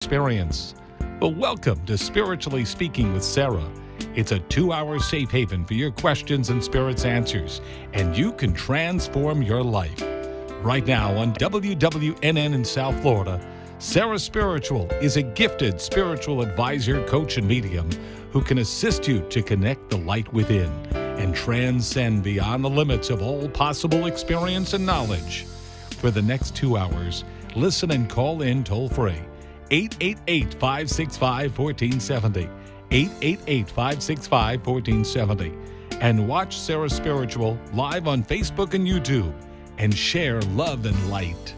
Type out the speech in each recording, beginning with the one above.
experience. Well, welcome to Spiritually Speaking with Sarah. It's a 2-hour safe haven for your questions and Spirit's answers, and you can transform your life. Right now on WWNN in South Florida, Sarah Spiritual is a gifted spiritual advisor, coach, and medium who can assist you to connect the light within and transcend beyond the limits of all possible experience and knowledge. For the next 2 hours, listen and call in toll-free, 888-565-1470, 888-565-1470, and watch Sarah Spiritual live on Facebook and YouTube, and share love and light.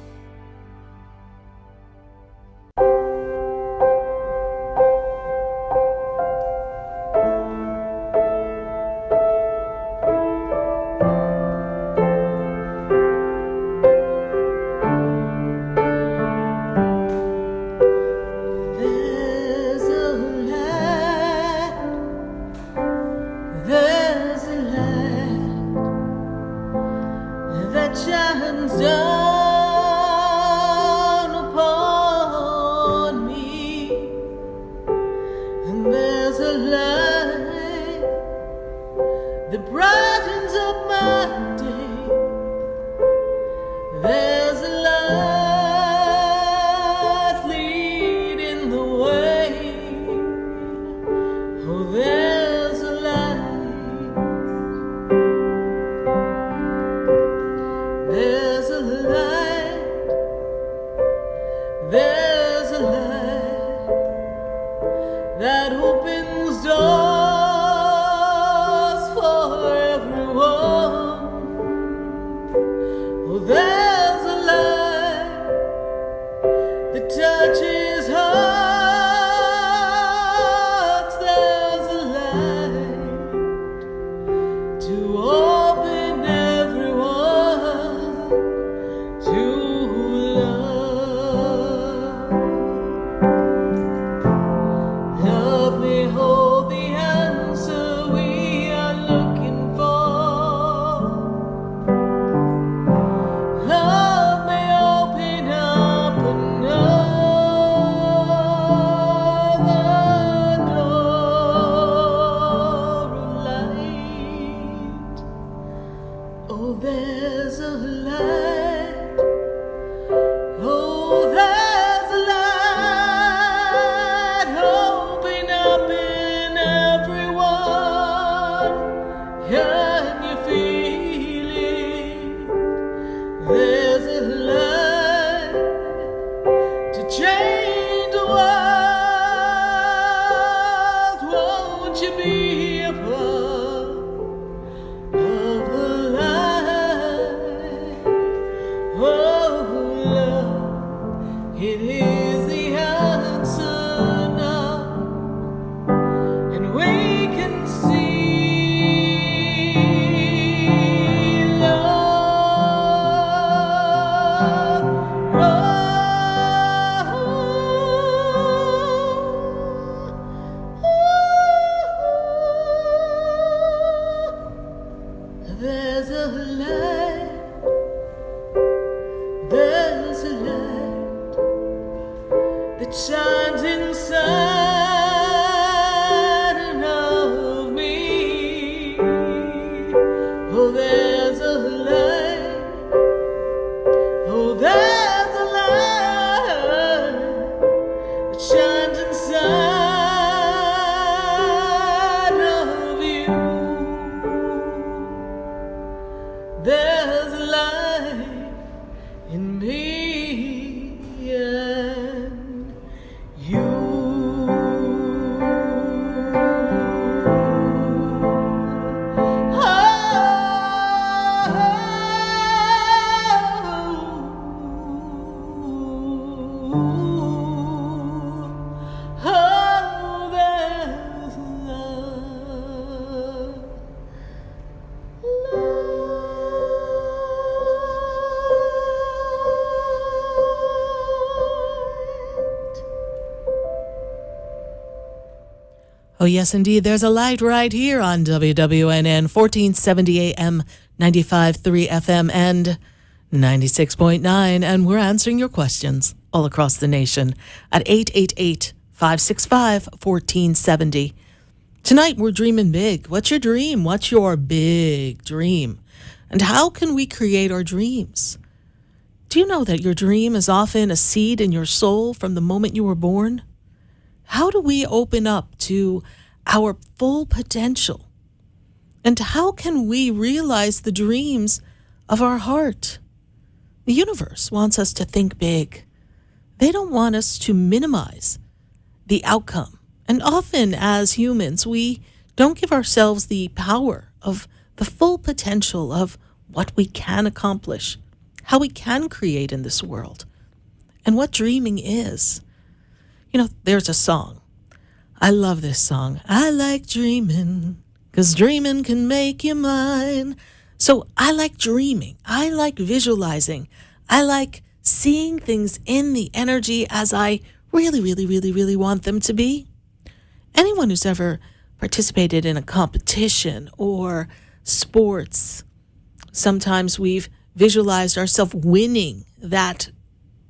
Oh, yes, indeed. There's a light right here on WWNN, 1470 AM, 95.3 FM, and 96.9, and we're answering your questions all across the nation at 888-565-1470. Tonight, we're dreaming big. What's your dream? What's your big dream? And how can we create our dreams? Do you know that your dream is often a seed in your soul from the moment you were born? How do we open up to our full potential? And how can we realize the dreams of our heart? The universe wants us to think big. They don't want us to minimize the outcome. And often as humans, we don't give ourselves the power of the full potential of what we can accomplish, how we can create in this world, and what dreaming is. You know, there's a song. I love this song. I like dreaming, 'cause dreaming can make you mine. So I like dreaming. I like visualizing. I like seeing things in the energy as I really want them to be. Anyone who's ever participated in a competition or sports, sometimes we've visualized ourselves winning that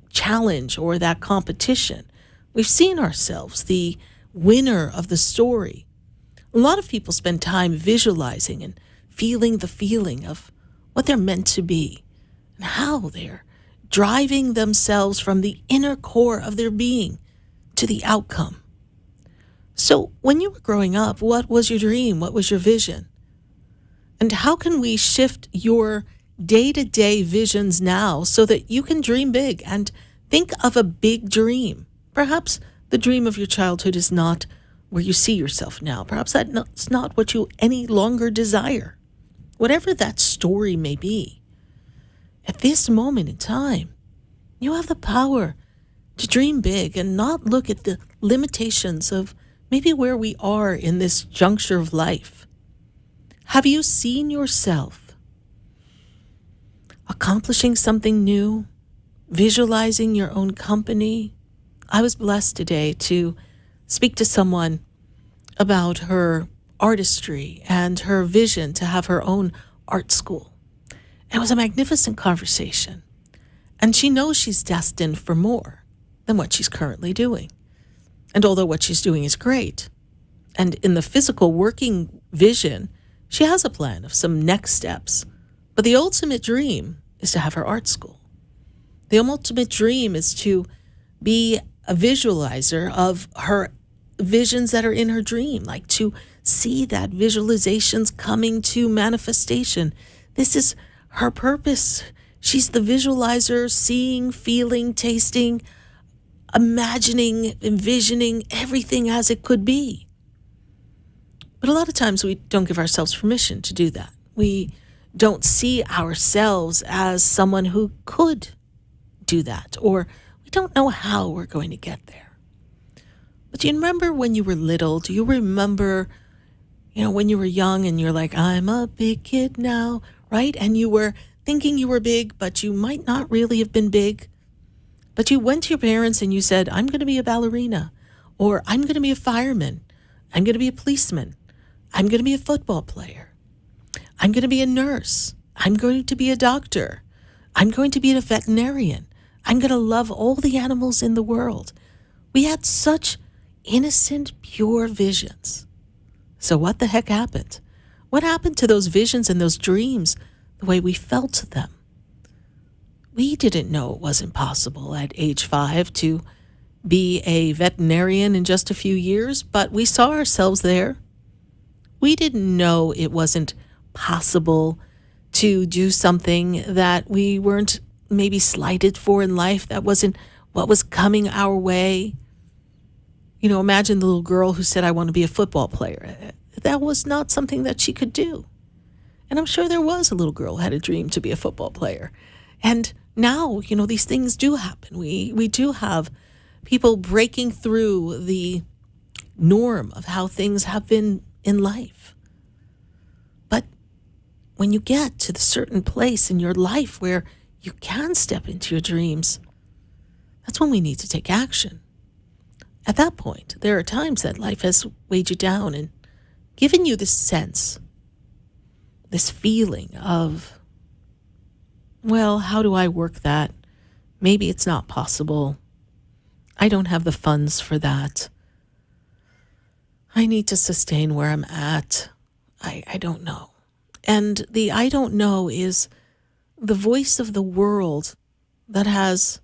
challenge or that competition. We've seen ourselves the winner of the story. A lot of people spend time visualizing and feeling the feeling of what they're meant to be and how they're driving themselves from the inner core of their being to the outcome. So when you were growing up, what was your dream? What was your vision? And how can we shift your day-to-day visions now so that you can dream big and think of a big dream? Perhaps the dream of your childhood is not where you see yourself now. Perhaps that's not what you any longer desire. Whatever that story may be, at this moment in time, you have the power to dream big and not look at the limitations of maybe where we are in this juncture of life. Have you seen yourself accomplishing something new, visualizing your own company? I was blessed today to speak to someone about her artistry and her vision to have her own art school. It was a magnificent conversation. And she knows she's destined for more than what she's currently doing. And although what she's doing is great, and in the physical working vision, she has a plan of some next steps. But the ultimate dream is to have her art school. The ultimate dream is to be a visualizer of her visions that are in her dream, like to see that visualizations coming to manifestation. This is her purpose. She's the visualizer, seeing, feeling, tasting, imagining, envisioning everything as it could be. But a lot of times we don't give ourselves permission to do that. We don't see ourselves as someone who could do that, or we don't know how we're going to get there. But do you remember when you were little? Do you remember, when you were young and you're like, I'm a big kid now, right? And you were thinking you were big, but you might not really have been big. But you went to your parents and you said, I'm going to be a ballerina, or I'm going to be a fireman. I'm going to be a policeman. I'm going to be a football player. I'm going to be a nurse. I'm going to be a doctor. I'm going to be a veterinarian. I'm going to love all the animals in the world. We had such innocent, pure visions. So what the heck happened? What happened to those visions and those dreams, the way we felt them? We didn't know it wasn't possible at age 5 to be a veterinarian in just a few years, but we saw ourselves there. We didn't know it wasn't possible to do something that we weren't maybe slighted for in life, that wasn't what was coming our way. Imagine the little girl who said, I want to be a football player. That was not something that she could do. And I'm sure there was a little girl who had a dream to be a football player. And now, these things do happen. We do have people breaking through the norm of how things have been in life. But when you get to the certain place in your life where you can step into your dreams, that's when we need to take action. At that point, there are times that life has weighed you down and given you this sense, this feeling of Well, how do I work that? Maybe it's not possible. I don't have the funds for that. I need to sustain where I'm at. I don't know. And the I don't know is the voice of the world that has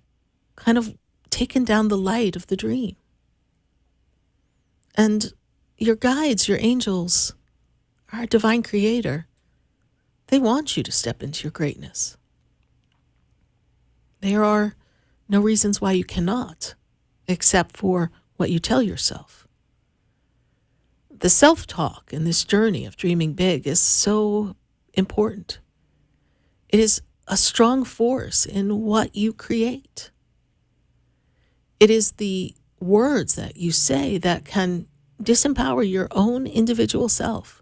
kind of taken down the light of the dream. And your guides, your angels, our divine creator, they want you to step into your greatness. There are no reasons why you cannot, except for what you tell yourself. The self-talk in this journey of dreaming big is so important. It is a strong force in what you create. It is the words that you say that can disempower your own individual self.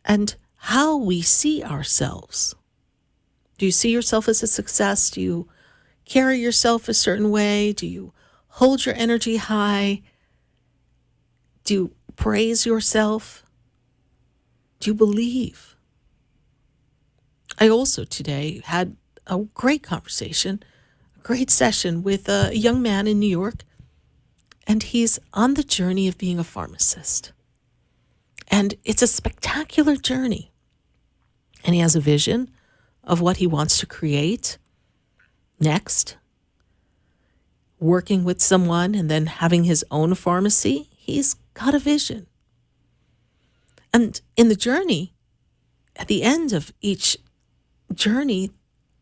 And how we see ourselves. Do you see yourself as a success? Do you carry yourself a certain way? Do you hold your energy high? Do you praise yourself? Do you believe? I also today had a great conversation, a great session with a young man in New York, and he's on the journey of being a pharmacist. And it's a spectacular journey. And he has a vision of what he wants to create next, working with someone and then having his own pharmacy. He's got a vision. And in the journey, at the end of each journey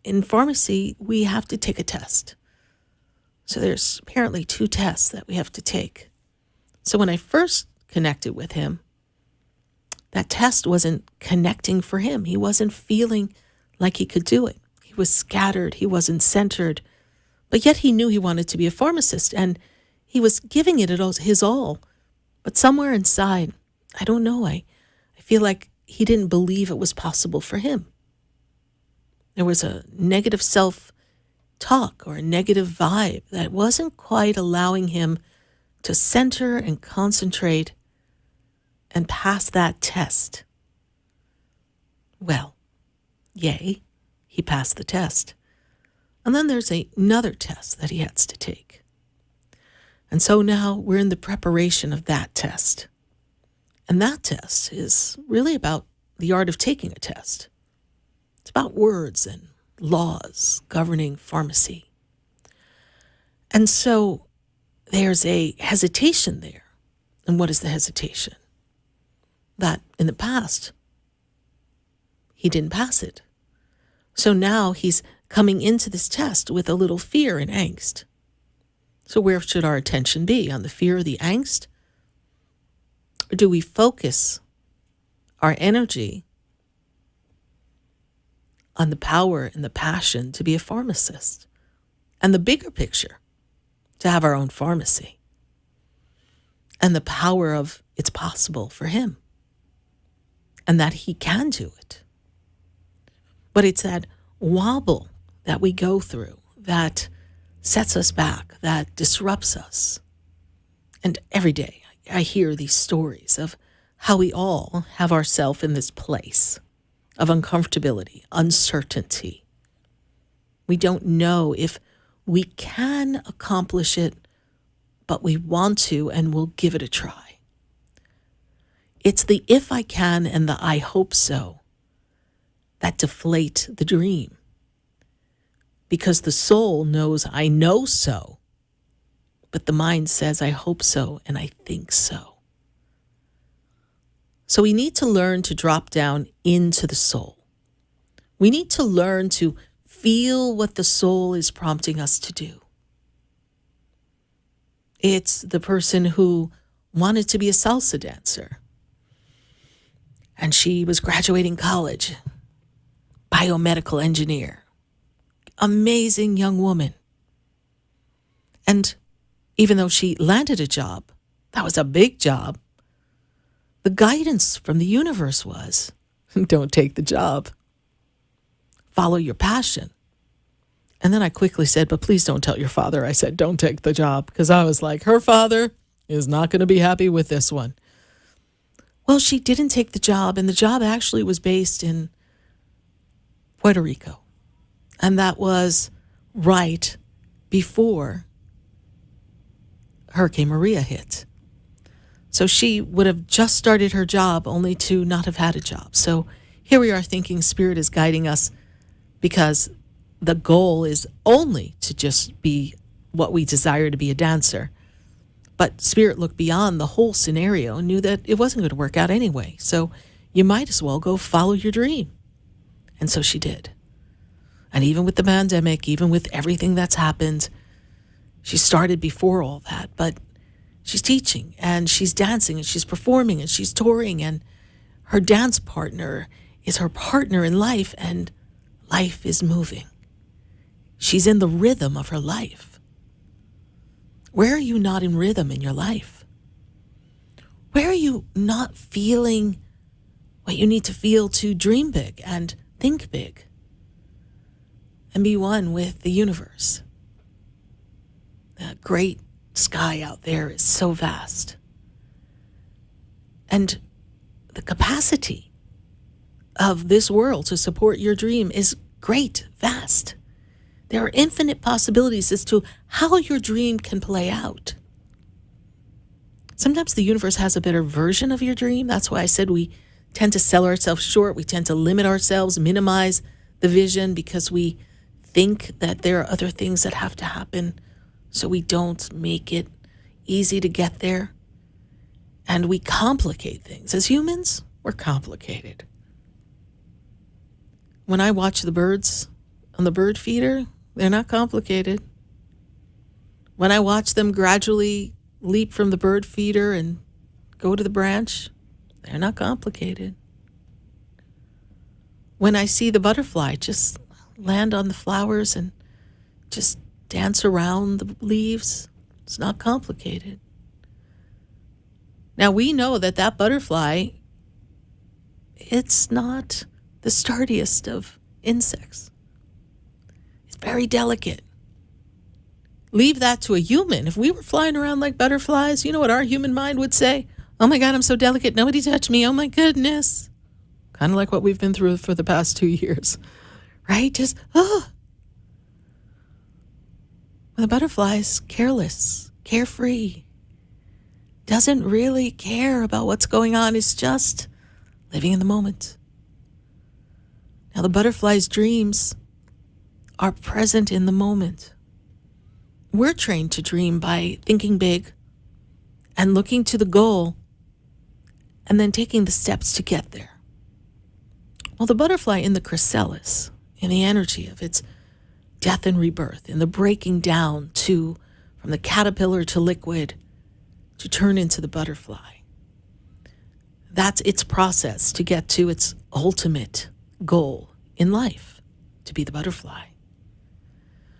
in pharmacy, we have to take a test. So there's apparently 2 tests that we have to take. So when I first connected with him, that test wasn't connecting for him. He wasn't feeling like he could do it. He was scattered. He wasn't centered. But yet he knew he wanted to be a pharmacist, and he was giving it his all. But somewhere inside, I don't know, I feel like he didn't believe it was possible for him. There was a negative self-talk or a negative vibe that wasn't quite allowing him to center and concentrate and pass that test. Well, yay, he passed the test. And then there's another test that he has to take. And so now we're in the preparation of that test. And that test is really about the art of taking a test. It's about words and laws governing pharmacy. And so there's a hesitation there. And what is the hesitation? That in the past, he didn't pass it. So now he's coming into this test with a little fear and angst. So where should our attention be? On the fear or the angst? Or do we focus our energy on the power and the passion to be a pharmacist and the bigger picture, to have our own pharmacy and the power of it's possible for him and that he can do it? But it's that wobble that we go through that sets us back, that disrupts us. And every day I hear these stories of how we all have ourselves in this place of uncomfortability, uncertainty. We don't know if we can accomplish it, but we want to and we'll give it a try. It's the if I can and the I hope so that deflate the dream. Because the soul knows I know so, but the mind says I hope so and I think so. So we need to learn to drop down into the soul. We need to learn to feel what the soul is prompting us to do. It's the person who wanted to be a salsa dancer. And she was graduating college, biomedical engineer, amazing young woman. And even though she landed a job, that was a big job, the guidance from the universe was, don't take the job. Follow your passion. And then I quickly said, but please don't tell your father. I said, don't take the job, because I was like, her father is not going to be happy with this one. Well, she didn't take the job, and the job actually was based in Puerto Rico. And that was right before Hurricane Maria hit. So she would have just started her job only to not have had a job. So here we are thinking Spirit is guiding us because the goal is only to just be what we desire to be, a dancer. But Spirit looked beyond the whole scenario and knew that it wasn't going to work out anyway. So you might as well go follow your dream. And so she did. And even with the pandemic, even with everything that's happened, she started before all that. But she's teaching and she's dancing and she's performing and she's touring, and her dance partner is her partner in life, and life is moving. She's in the rhythm of her life. Where are you not in rhythm in your life? Where are you not feeling what you need to feel to dream big and think big and be one with the universe? The great sky out there is so vast. And the capacity of this world to support your dream is great, vast. There are infinite possibilities as to how your dream can play out. Sometimes the universe has a better version of your dream. That's why I said we tend to sell ourselves short. We tend to limit ourselves, minimize the vision because we think that there are other things that have to happen, so we don't make it easy to get there. And we complicate things. As humans, we're complicated. When I watch the birds on the bird feeder, they're not complicated. When I watch them gradually leap from the bird feeder and go to the branch, they're not complicated. When I see the butterfly just land on the flowers and just dance around the leaves, it's not complicated. Now we know that that butterfly, it's not the sturdiest of insects. It's very delicate. Leave that to a human. If we were flying around like butterflies, you know what our human mind would say? Oh my God, I'm so delicate. Nobody touch me. Oh my goodness. Kind of like what we've been through for the past 2 years, right? Just, The butterfly's careless, carefree, doesn't really care about what's going on. It's just living in the moment. Now, the butterfly's dreams are present in the moment. We're trained to dream by thinking big and looking to the goal and then taking the steps to get there. Well, the butterfly in the chrysalis, in the energy of its death and rebirth, in the breaking down from the caterpillar to liquid to turn into the butterfly, that's its process to get to its ultimate goal in life, to be the butterfly.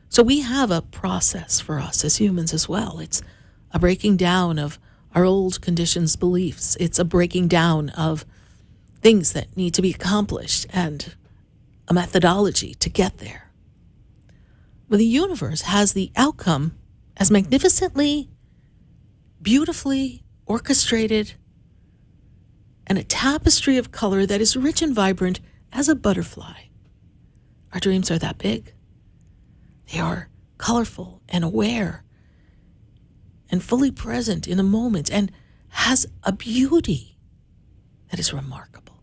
So we have a process for us as humans as well. It's a breaking down of our old conditions, beliefs. It's a breaking down of things that need to be accomplished and a methodology to get there. But the universe has the outcome as magnificently, beautifully orchestrated, and a tapestry of color that is rich and vibrant as a butterfly. Our dreams are that big. They are colorful and aware and fully present in a moment and has a beauty that is remarkable.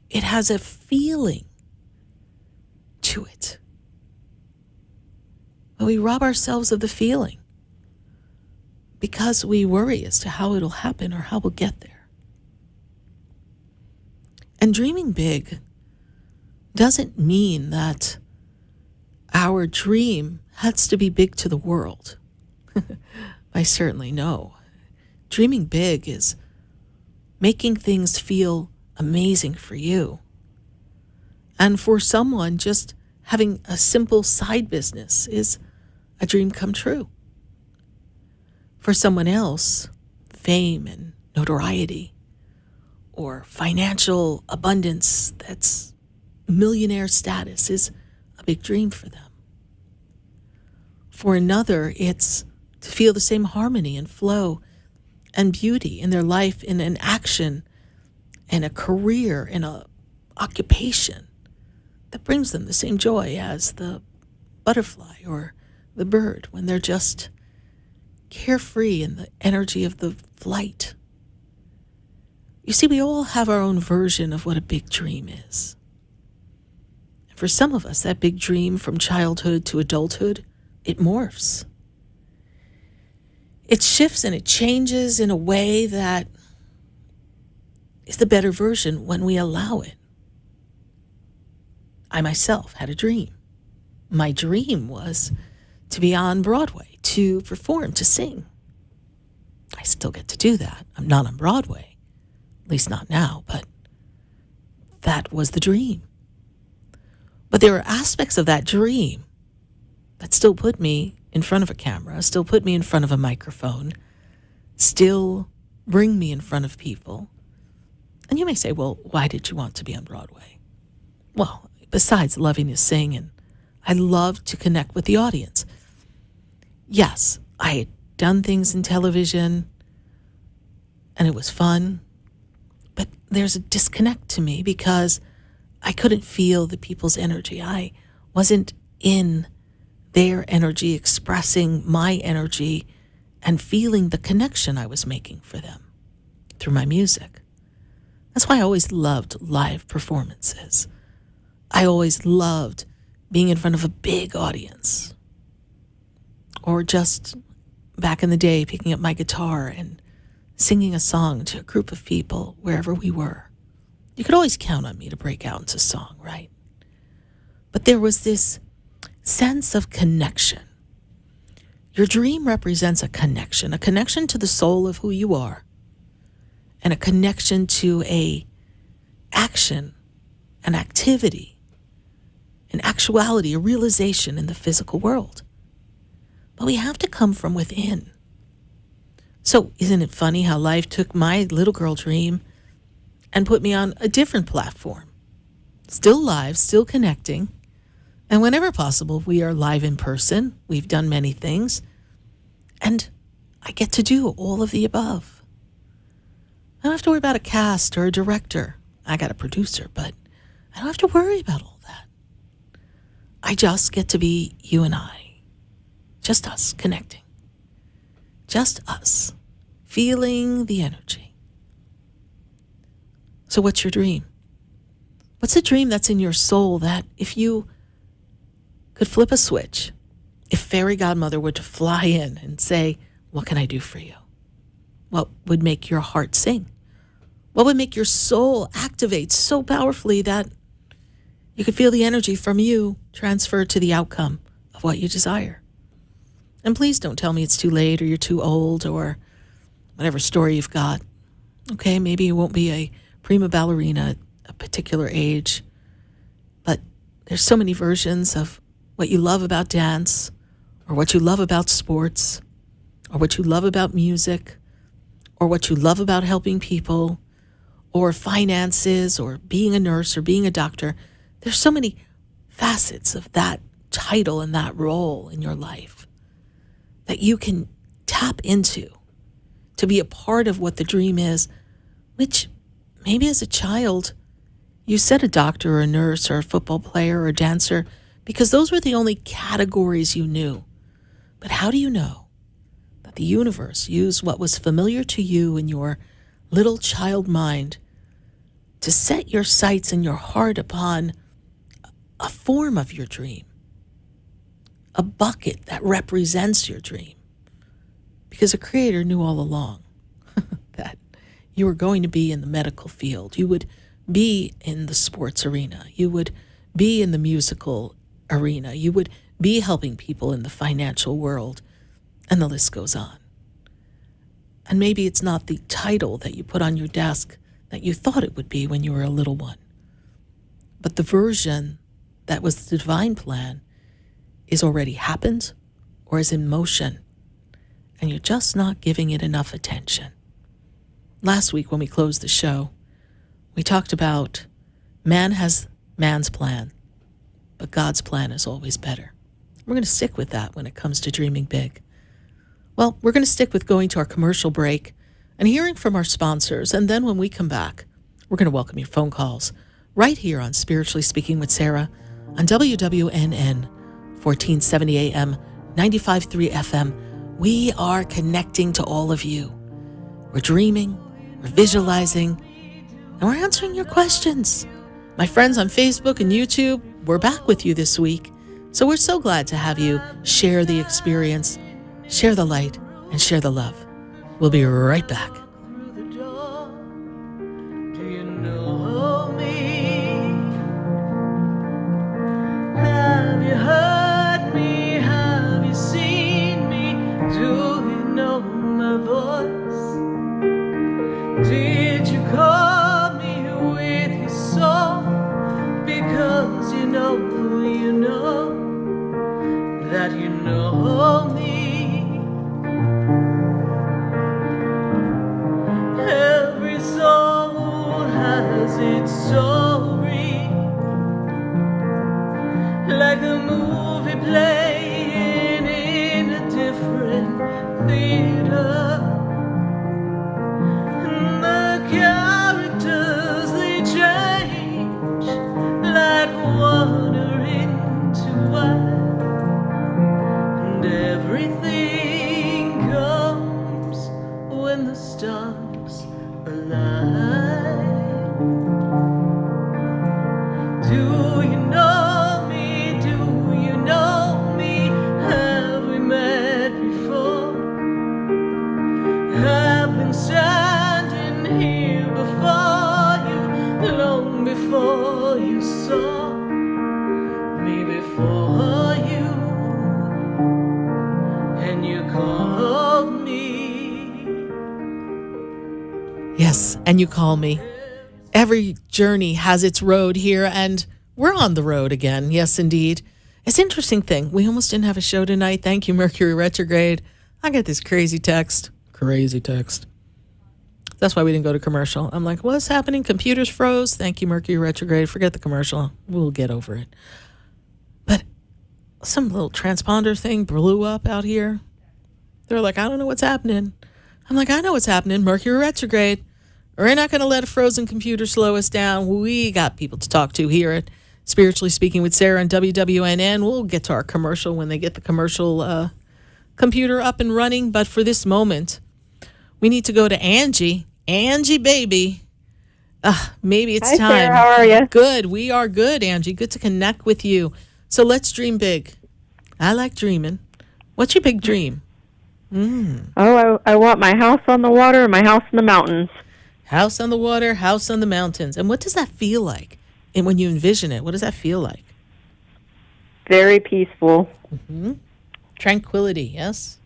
It has a feeling to it. But we rob ourselves of the feeling because we worry as to how it'll happen or how we'll get there. And dreaming big doesn't mean that our dream has to be big to the world. I certainly know. Dreaming big is making things feel amazing for you. And for someone, just having a simple side business is a dream come true. For someone else, fame and notoriety or financial abundance that's millionaire status is a big dream for them. For another, it's to feel the same harmony and flow and beauty in their life, in an action and a career, in a occupation that brings them the same joy as the butterfly or the bird when they're just carefree in the energy of the flight. You see, we all have our own version of what a big dream is. And for some of us, that big dream from childhood to adulthood, it morphs. It shifts and it changes in a way that is the better version when we allow it. I myself had a dream. My dream was to be on Broadway, to perform, to sing. I still get to do that. I'm not on Broadway, at least not now, but that was the dream. But there are aspects of that dream that still put me in front of a camera, still put me in front of a microphone, still bring me in front of people. And you may say, well, why did you want to be on Broadway? Well, besides loving to sing, and I love to connect with the audience. Yes, I had done things in television, and it was fun, but there's a disconnect to me because I couldn't feel the people's energy. I wasn't in their energy, expressing my energy and feeling the connection I was making for them through my music. That's why I always loved live performances. I always loved being in front of a big audience. Or just back in the day, picking up my guitar and singing a song to a group of people wherever we were. You could always count on me to break out into song, right? But there was this sense of connection. Your dream represents a connection to the soul of who you are, and a connection to a action, an activity, an actuality, a realization in the physical world. But we have to come from within. So isn't it funny how life took my little girl dream and put me on a different platform? Still live, still connecting. And whenever possible, we are live in person. We've done many things. And I get to do all of the above. I don't have to worry about a cast or a director. I got a producer, but I don't have to worry about all that. I just get to be you and I. Just us connecting. Just us feeling the energy. So what's your dream? What's a dream that's in your soul that if you could flip a switch, if fairy godmother were to fly in and say, what can I do for you? What would make your heart sing? What would make your soul activate so powerfully that you could feel the energy from you transfer to the outcome of what you desire? And please don't tell me it's too late or you're too old or whatever story you've got. Okay, maybe you won't be a prima ballerina at a particular age, but there's so many versions of what you love about dance or what you love about sports or what you love about music or what you love about helping people or finances or being a nurse or being a doctor. There's so many facets of that title and that role in your life that you can tap into to be a part of what the dream is, which maybe as a child you said a doctor or a nurse or a football player or a dancer because those were the only categories you knew. But how do you know that the universe used what was familiar to you in your little child mind to set your sights and your heart upon a form of your dream, a bucket that represents your dream? Because the Creator knew all along that you were going to be in the medical field. You would be in the sports arena. You would be in the musical arena. You would be helping people in the financial world. And the list goes on. And maybe it's not the title that you put on your desk that you thought it would be when you were a little one. But the version that was the divine plan is already happened or is in motion. And you're just not giving it enough attention. Last week when we closed the show, we talked about man has man's plan, but God's plan is always better. We're going to stick with that when it comes to dreaming big. Well, we're going to stick with going to our commercial break and hearing from our sponsors. And then when we come back, we're going to welcome your phone calls right here on Spiritually Speaking with Sarah on WWNN, 1470 AM, 95.3 FM. We are connecting to all of you. We're dreaming, we're visualizing, and we're answering your questions. My friends on Facebook and YouTube, we're back with you this week. So we're so glad to have you share the experience, share the light, and share the love. We'll be right back. Have you heard me? Have you seen me? Do you know my voice? Did you call me with your soul? Because you know that you know me. Every soul has its story, like a movie playing in a different theater. And the characters, they change like water into wine. And everything comes when the stars align. Do you know? Standing here before you, long before you saw me before you, and you called me. Yes, and you call me. Every journey has its road here, and we're on the road again. Yes, indeed. It's an interesting thing. We almost didn't have a show tonight. Thank you, Mercury retrograde. I get this crazy text. That's why we didn't go to commercial. I'm like, what's happening? Computers froze. Thank you, Mercury retrograde. Forget the commercial. We'll get over it. But some little transponder thing blew up out here. They're like, I don't know what's happening. I'm like, I know what's happening. Mercury retrograde. We're not going to let a frozen computer slow us down. We got people to talk to here at Spiritually Speaking with Sarah and WWNN. We'll get to our commercial when they get the commercial computer up and running. But for this moment, we need to go to Angie. Angie, baby. Maybe it's Hi, time. Sarah, how are you? Good. We are good, Angie. Good to connect with you. So let's dream big. I like dreaming. What's your big dream? Oh, I want my house on the water and my house in the mountains. House on the water, house on the mountains. And what does that feel like? And when you envision it, what does that feel like? Very peaceful. Tranquility, yes?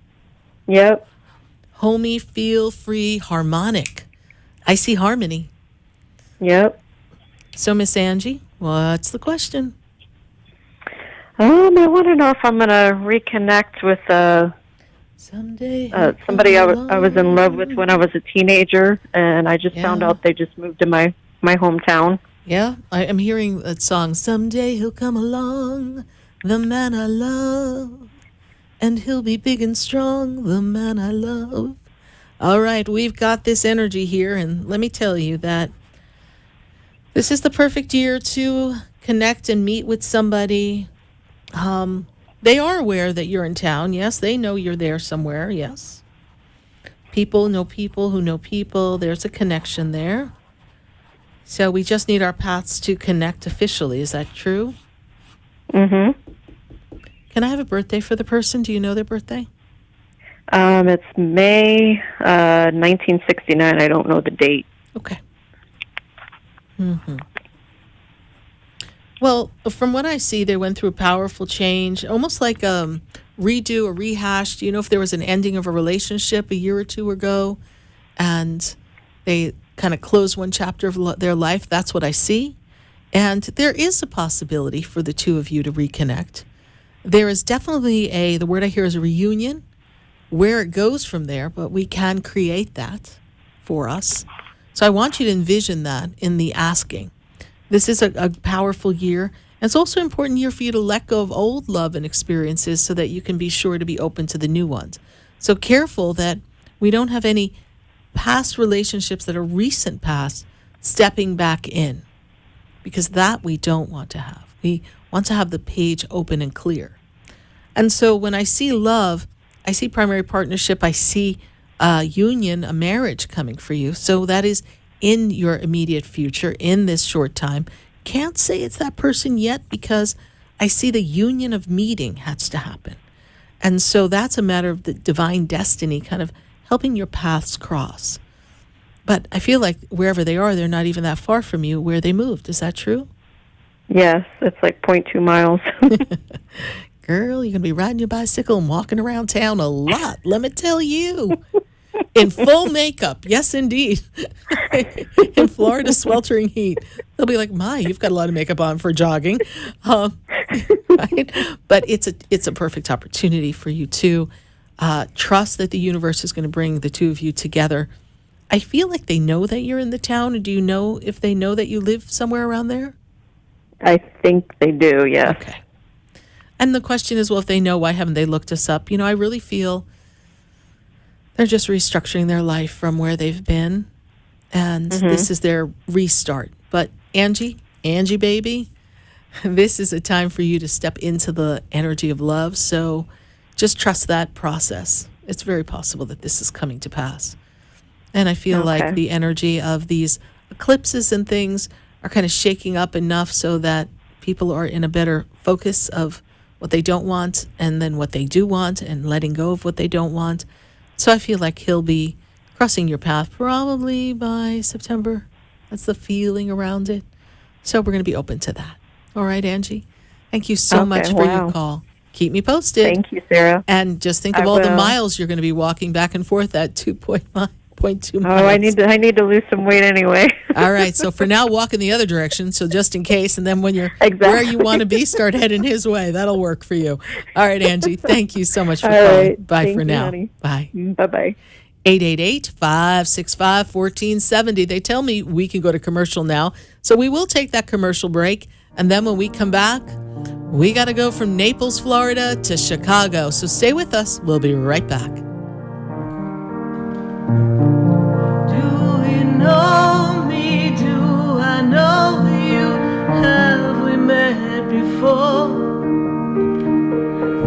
Yep. Homey, feel free, harmonic. I see harmony. Yep. So, Miss Angie, what's the question? I want to know if I'm going to reconnect with Someday somebody I was in love with when I was a teenager, and I just found out they just moved to my hometown. Yeah, I'm hearing that song, Someday He'll Come Along, the man I love, and he'll be big and strong, the man I love. All right, we've got this energy here, and let me tell you that this is the perfect year to connect and meet with somebody. They are aware that you're in town. Yes, they know you're there somewhere. Yes. People know people who know people. There's a connection there. So we just need our paths to connect officially. Is that true? Mm-hmm. Can I have a birthday for the person? Do you know their birthday? It's May 1969. I don't know the date. Okay. Well, from what I see, they went through a powerful change, almost like redo or rehash. Do you know if there was an ending of a relationship a year or two ago and they kind of closed one chapter of their life? That's what I see. And there is a possibility for the two of you to reconnect. There is definitely the word I hear is a reunion. Where it goes from there, but we can create that for us. So I want you to envision that in the asking. This is a powerful year. And it's also an important year for you to let go of old love and experiences so that you can be sure to be open to the new ones. So careful that we don't have any past relationships that are recent past stepping back in, because that we don't want to have. We want to have the page open and clear. And so when I see love, I see primary partnership, I see a union, a marriage coming for you. So that is in your immediate future, in this short time. Can't say it's that person yet because I see the union of meeting has to happen. And so that's a matter of the divine destiny kind of helping your paths cross. But I feel like wherever they are, they're not even that far from you where they moved. Is that true? Yes, it's like 0.2 miles. Girl, you're going to be riding your bicycle and walking around town a lot, let me tell you. In full makeup. Yes, indeed. In Florida sweltering heat. They'll be like, my, you've got a lot of makeup on for jogging. Right? But it's a perfect opportunity for you to trust that the universe is going to bring the two of you together. I feel like they know that you're in the town. Do you know if they know that you live somewhere around there? I think they do, yes. Okay. And the question is, well, if they know, why haven't they looked us up? I really feel they're just restructuring their life from where they've been. And this is their restart. But Angie baby, this is a time for you to step into the energy of love. So just trust that process. It's very possible that this is coming to pass. And I feel like the energy of these eclipses and things are kind of shaking up enough so that people are in a better focus of what they don't want and then what they do want and letting go of what they don't want. So I feel like he'll be crossing your path probably by September. That's the feeling around it. So we're going to be open to that. All right, Angie? Thank you so much for your call. Keep me posted. Thank you, Sarah. And just think of all the miles you're going to be walking back and forth at 2.2 miles. I need to lose some weight anyway. All right. So for now, walk in the other direction. So just in case, and then when you're where you want to be, start heading his way. That'll work for you. All right, Angie. Thank you so much for calling. Right. Bye Thank for you, now. honey. Bye. Bye-bye. 888-565-1470. They tell me we can go to commercial now. So we will take that commercial break. And then when we come back, we got to go from Naples, Florida to Chicago. So stay with us. We'll be right back. Know me, do I know you? Have we met before?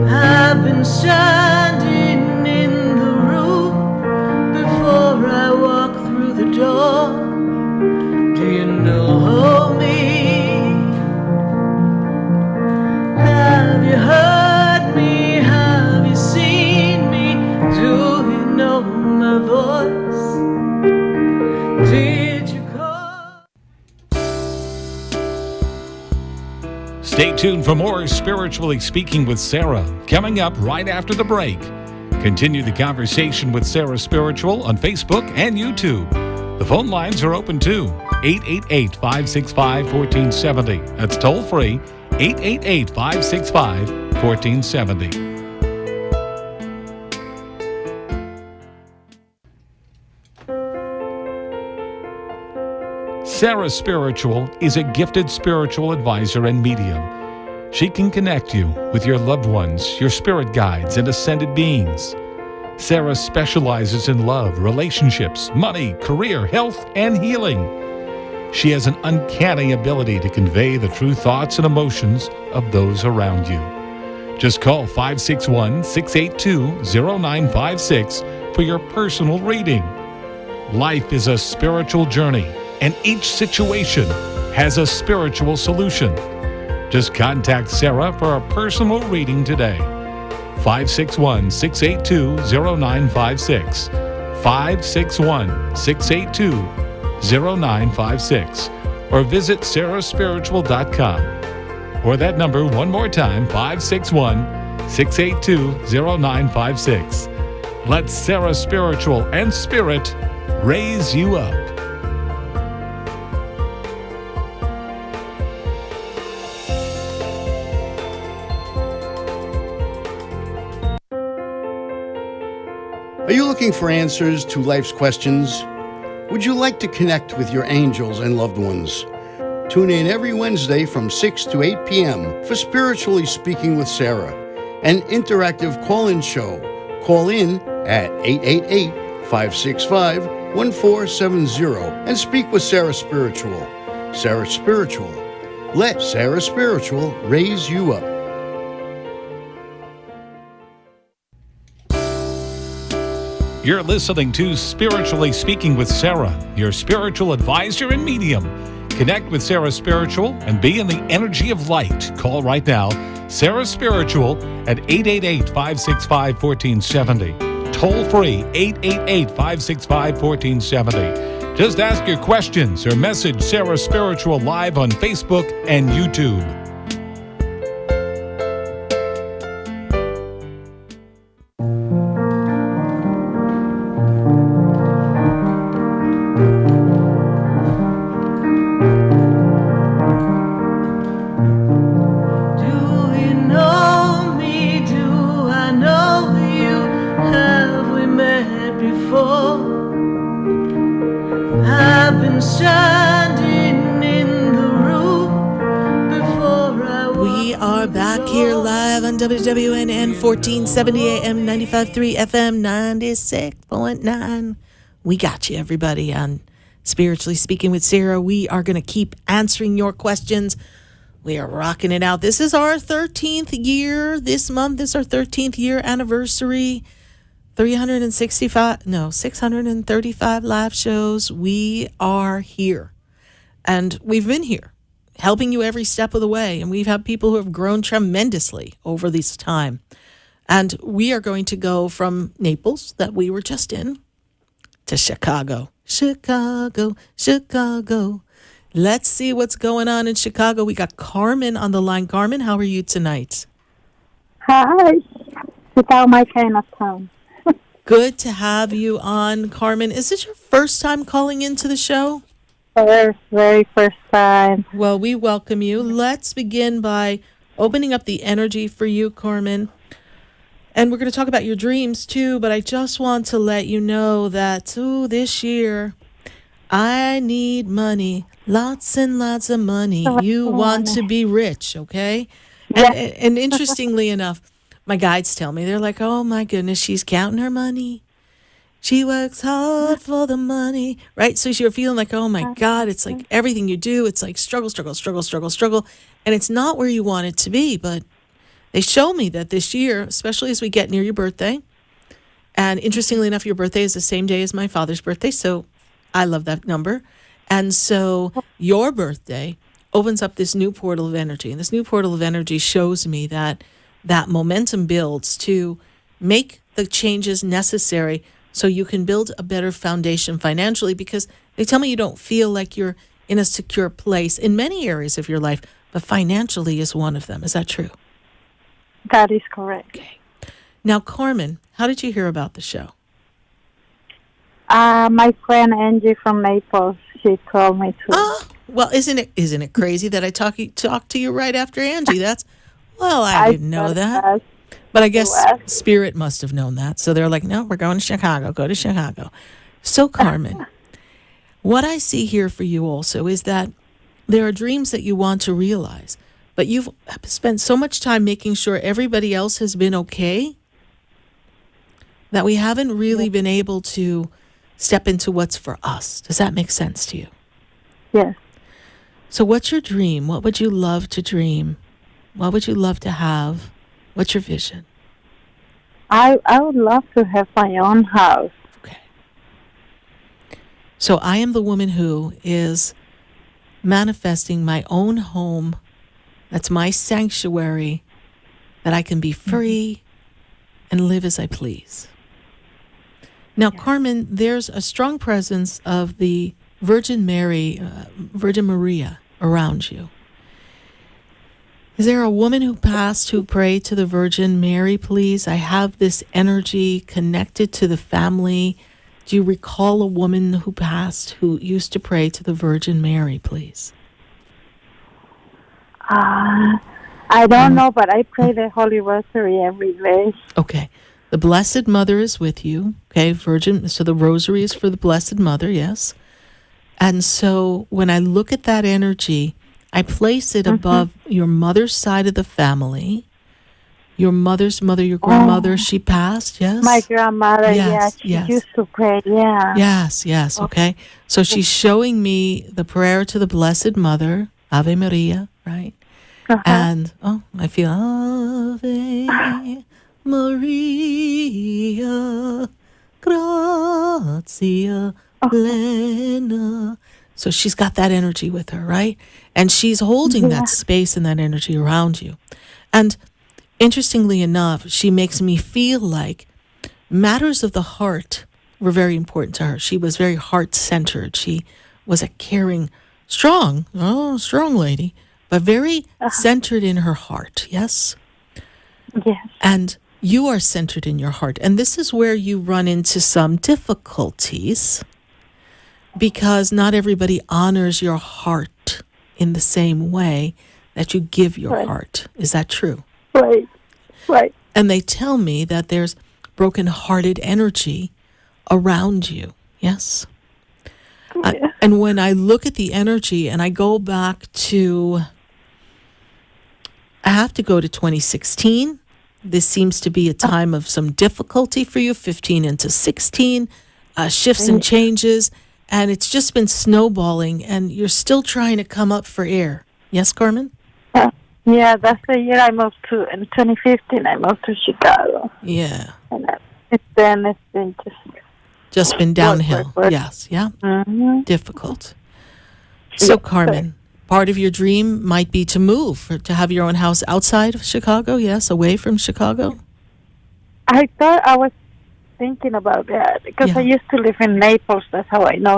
I've been standing in the room before I walk through the door. Do you know me? Have you heard me? Have you seen me? Do you know my voice? Did you call? Stay tuned for more Spiritually Speaking with Sarah, coming up right after the break. Continue the conversation with Sarah Spiritual on Facebook and YouTube. The phone lines are open too. 888-565-1470. That's toll free. 888-565-1470. Sarah Spiritual is a gifted spiritual advisor and medium. She can connect you with your loved ones, your spirit guides, and ascended beings. Sarah specializes in love, relationships, money, career, health, and healing. She has an uncanny ability to convey the true thoughts and emotions of those around you. Just call 561-682-0956 for your personal reading. Life is a spiritual journey, and each situation has a spiritual solution. Just contact Sarah for a personal reading today. 561-682-0956. 561-682-0956. Or visit sarahspiritual.com. Or that number one more time, 561-682-0956. Let Sarah Spiritual and Spirit raise you up. Are you looking for answers to life's questions? Would you like to connect with your angels and loved ones? Tune in every Wednesday from 6 to 8 p.m. for Spiritually Speaking with Sarah, an interactive call-in show. Call in at 888-565-1470 and speak with Sarah Spiritual. Sarah Spiritual, Let Sarah Spiritual raise you up. You're listening to Spiritually Speaking with Sarah, your spiritual advisor and medium. Connect with Sarah Spiritual and be in the energy of light. Call right now, Sarah Spiritual at 888-565-1470. Toll free, 888-565-1470. Just ask your questions or message Sarah Spiritual live on Facebook and YouTube. WWNN 1470 AM 95.3 FM 96.9. We got you, everybody, on Spiritually Speaking with Sarah. We are going to keep answering your questions. We are rocking it out. This is our 13th year. This month is our 13th year anniversary. 635 live shows. We are here. And we've been here, helping you every step of the way. And we've had people who have grown tremendously over this time. And we are going to go from Naples, that we were just in, to Chicago. Chicago. Let's see what's going on in Chicago. We got Carmen on the line. Carmen, how are you tonight? Hi. Chicago, my kind of town. Good to have you on, Carmen. Is this your first time calling into the show? Very first time. Well, we welcome you. Let's begin by opening up the energy for you, Carmen. And we're going to talk about your dreams, too, but I just want to let you know that, this year, I need money, lots and lots of money. You want to be rich, okay? Yes. And interestingly enough, my guides tell me, they're like, oh, my goodness, she's counting her money. She works hard for the money, right? So you're feeling like, oh, my God, it's like everything you do, it's like struggle. And it's not where you want it to be. But they show me that this year, especially as we get near your birthday, and interestingly enough, your birthday is the same day as my father's birthday. So I love that number. And so your birthday opens up this new portal of energy. And this new portal of energy shows me that momentum builds to make the changes necessary so you can build a better foundation financially, because they tell me you don't feel like you're in a secure place in many areas of your life, but financially is one of them. Is that true? That is correct. Okay. Now, Carmen, how did you hear about the show? My friend Angie from Naples, she told me to. Well, isn't it crazy that I talked to you right after Angie? I didn't know that. But I guess Spirit must have known that. So they're like, no, we're going to Chicago. Go to Chicago. So, Carmen, what I see here for you also is that there are dreams that you want to realize, but you've spent so much time making sure everybody else has been okay that we haven't really been able to step into what's for us. Does that make sense to you? Yes. So what's your dream? What would you love to dream? What would you love to have? What's your vision? I would love to have my own house. Okay. So I am the woman who is manifesting my own home. That's my sanctuary, that I can be free and live as I please. Now, Carmen, there's a strong presence of the Virgin Maria around you. Is there a woman who passed who prayed to the Virgin Mary, please? I have this energy connected to the family. Do you recall a woman who passed who used to pray to the Virgin Mary, please? I don't know, but I pray the Holy Rosary every day. Okay. The Blessed Mother is with you. Okay, Virgin. So the Rosary is for the Blessed Mother, yes. And so when I look at that energy, I place it above your mother's side of the family. Your mother's mother, your grandmother, she passed, yes? My grandmother, she used to pray, Yes, okay. So she's showing me the prayer to the Blessed Mother Ave Maria, right? And, I feel Ave Maria, gratia plena. So she's got that energy with her, right? And she's holding that space and that energy around you. And interestingly enough, she makes me feel like matters of the heart were very important to her. She was very heart-centered. She was a caring, strong lady, but very centered in her heart, yes? Yes. And you are centered in your heart. And this is where you run into some difficulties because not everybody honors your heart in the same way that you give your heart. Is that true? Right. And they tell me that there's broken-hearted energy around you. Yes? And when I look at the energy and I go back to, I have to go to 2016. This seems to be a time of some difficulty for you, 15 into 16, shifts and changes, and it's just been snowballing, and you're still trying to come up for air. Yes, Carmen? Yeah, that's the year I moved to, in 2015, I moved to Chicago. Yeah. And it's been just been downhill. Work. Yes, yeah. Mm-hmm. Difficult. So, Carmen, part of your dream might be to move, to have your own house outside of Chicago, yes, away from Chicago? I thought I was thinking about that because I used to live in Naples. That's how I know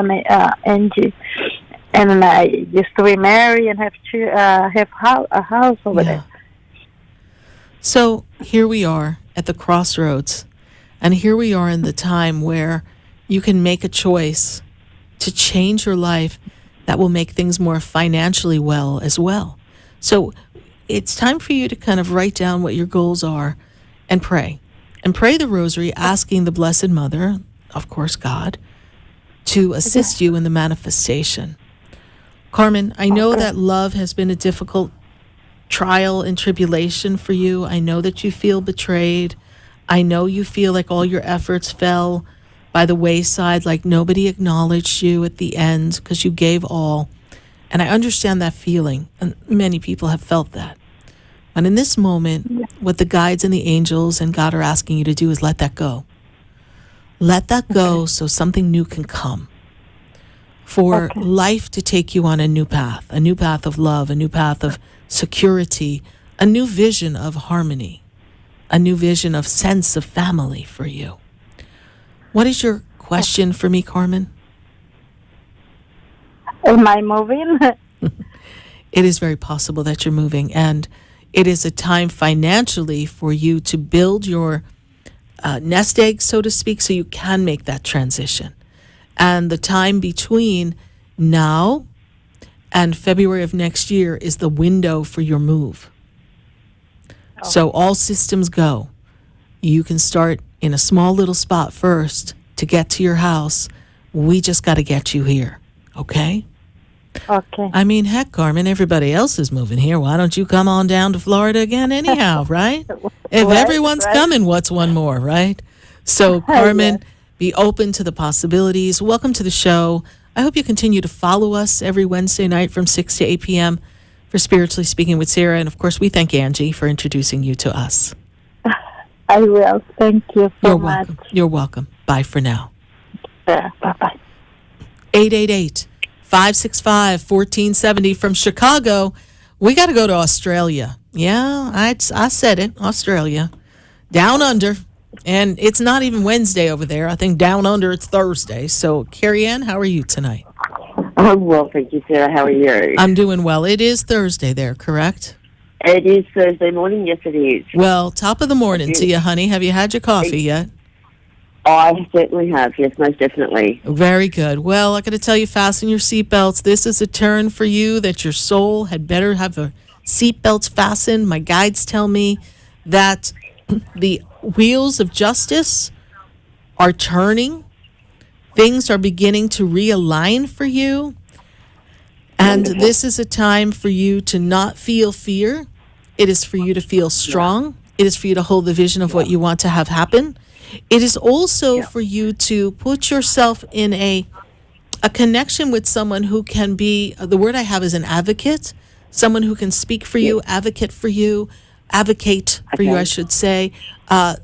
Angie. And I used to be married and have a house over there. So here we are at the crossroads, and here we are in the time where you can make a choice to change your life that will make things more financially well as well. So it's time for you to kind of write down what your goals are and pray. And pray the rosary, asking the Blessed Mother, of course God, to assist you in the manifestation. Carmen, I know that love has been a difficult trial and tribulation for you. I know that you feel betrayed. I know you feel like all your efforts fell by the wayside, like nobody acknowledged you at the end because you gave all. And I understand that feeling, and many people have felt that. And in this moment, what the guides and the angels and God are asking you to do is let that go. Let that go so something new can come. For life to take you on a new path of love, a new path of security, a new vision of harmony, a new vision of sense of family for you. What is your question for me, Carmen? Am I moving? It is very possible that you're moving, and it is a time financially for you to build your nest egg, so to speak, so you can make that transition. And the time between now and February of next year is the window for your move. So all systems go. You can start in a small little spot first to get to your house. We just got to get you here, okay? Okay. I mean, heck, Carmen, everybody else is moving here. Why don't you come on down to Florida again anyhow, right? If everyone's coming, what's one more, right? So, Carmen, be open to the possibilities. Welcome to the show. I hope you continue to follow us every Wednesday night from 6 to 8 p.m. for Spiritually Speaking with Sarah. And, of course, we thank Angie for introducing you to us. I will. Thank you so much. Welcome. You're welcome. Bye for now. Bye-bye. 888-565-1470 from Chicago. We got to go to Australia. Yeah, I said it. Australia. Down under. And it's not even Wednesday over there. I think down under it's Thursday. So, Carrie Ann, how are you tonight? I'm well, thank you, Sarah. How are you? I'm doing well. It is Thursday there, correct? It is Thursday morning. Yes, it is. Well, top of the morning to you, honey. Have you had your coffee yet? I certainly have. Yes, most definitely. Very good. Well, I got to tell you, fasten your seatbelts. This is a turn for you that your soul had better have a seatbelts fastened. My guides tell me that the wheels of justice are turning. Things are beginning to realign for you. And this is a time for you to not feel fear. It is for you to feel strong. It is for you to hold the vision of what you want to have happen. It is also for you to put yourself in a connection with someone who can be, the word I have is an advocate, someone who can speak for you, advocate for you, I should say,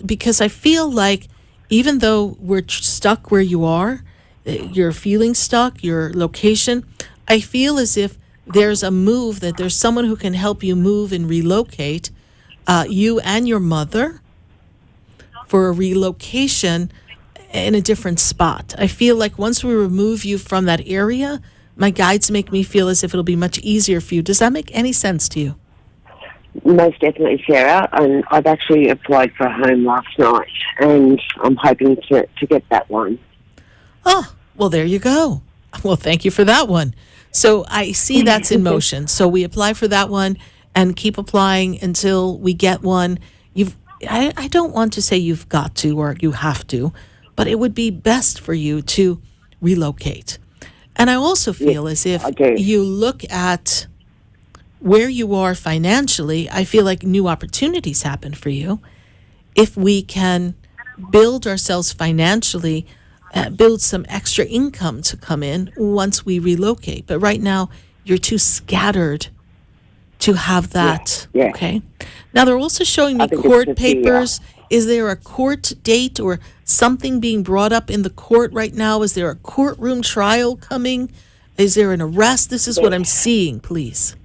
because I feel like even though we're stuck where you are, you're feeling stuck, your location, I feel as if there's a move, that there's someone who can help you move and relocate you and your mother for a relocation in a different spot. I feel like once we remove you from that area, my guides make me feel as if it'll be much easier for you. Does that make any sense to you? Most definitely, Sarah. And I've actually applied for a home last night, and I'm hoping to get that one. Oh, well, there you go. Well, thank you for that one. So I see that's in motion. So we apply for that one and keep applying until we get one. I don't want to say you've got to or you have to, but it would be best for you to relocate. And I also feel as if you look at where you are financially, I feel like new opportunities happen for you. If we can build ourselves financially, build some extra income to come in once we relocate. But right now, you're too scattered to have that. Yeah. Okay. Now, they're also showing me court papers. Is there a court date or something being brought up in the court right now? Is there a courtroom trial coming? Is there an arrest? This is what I'm seeing, please.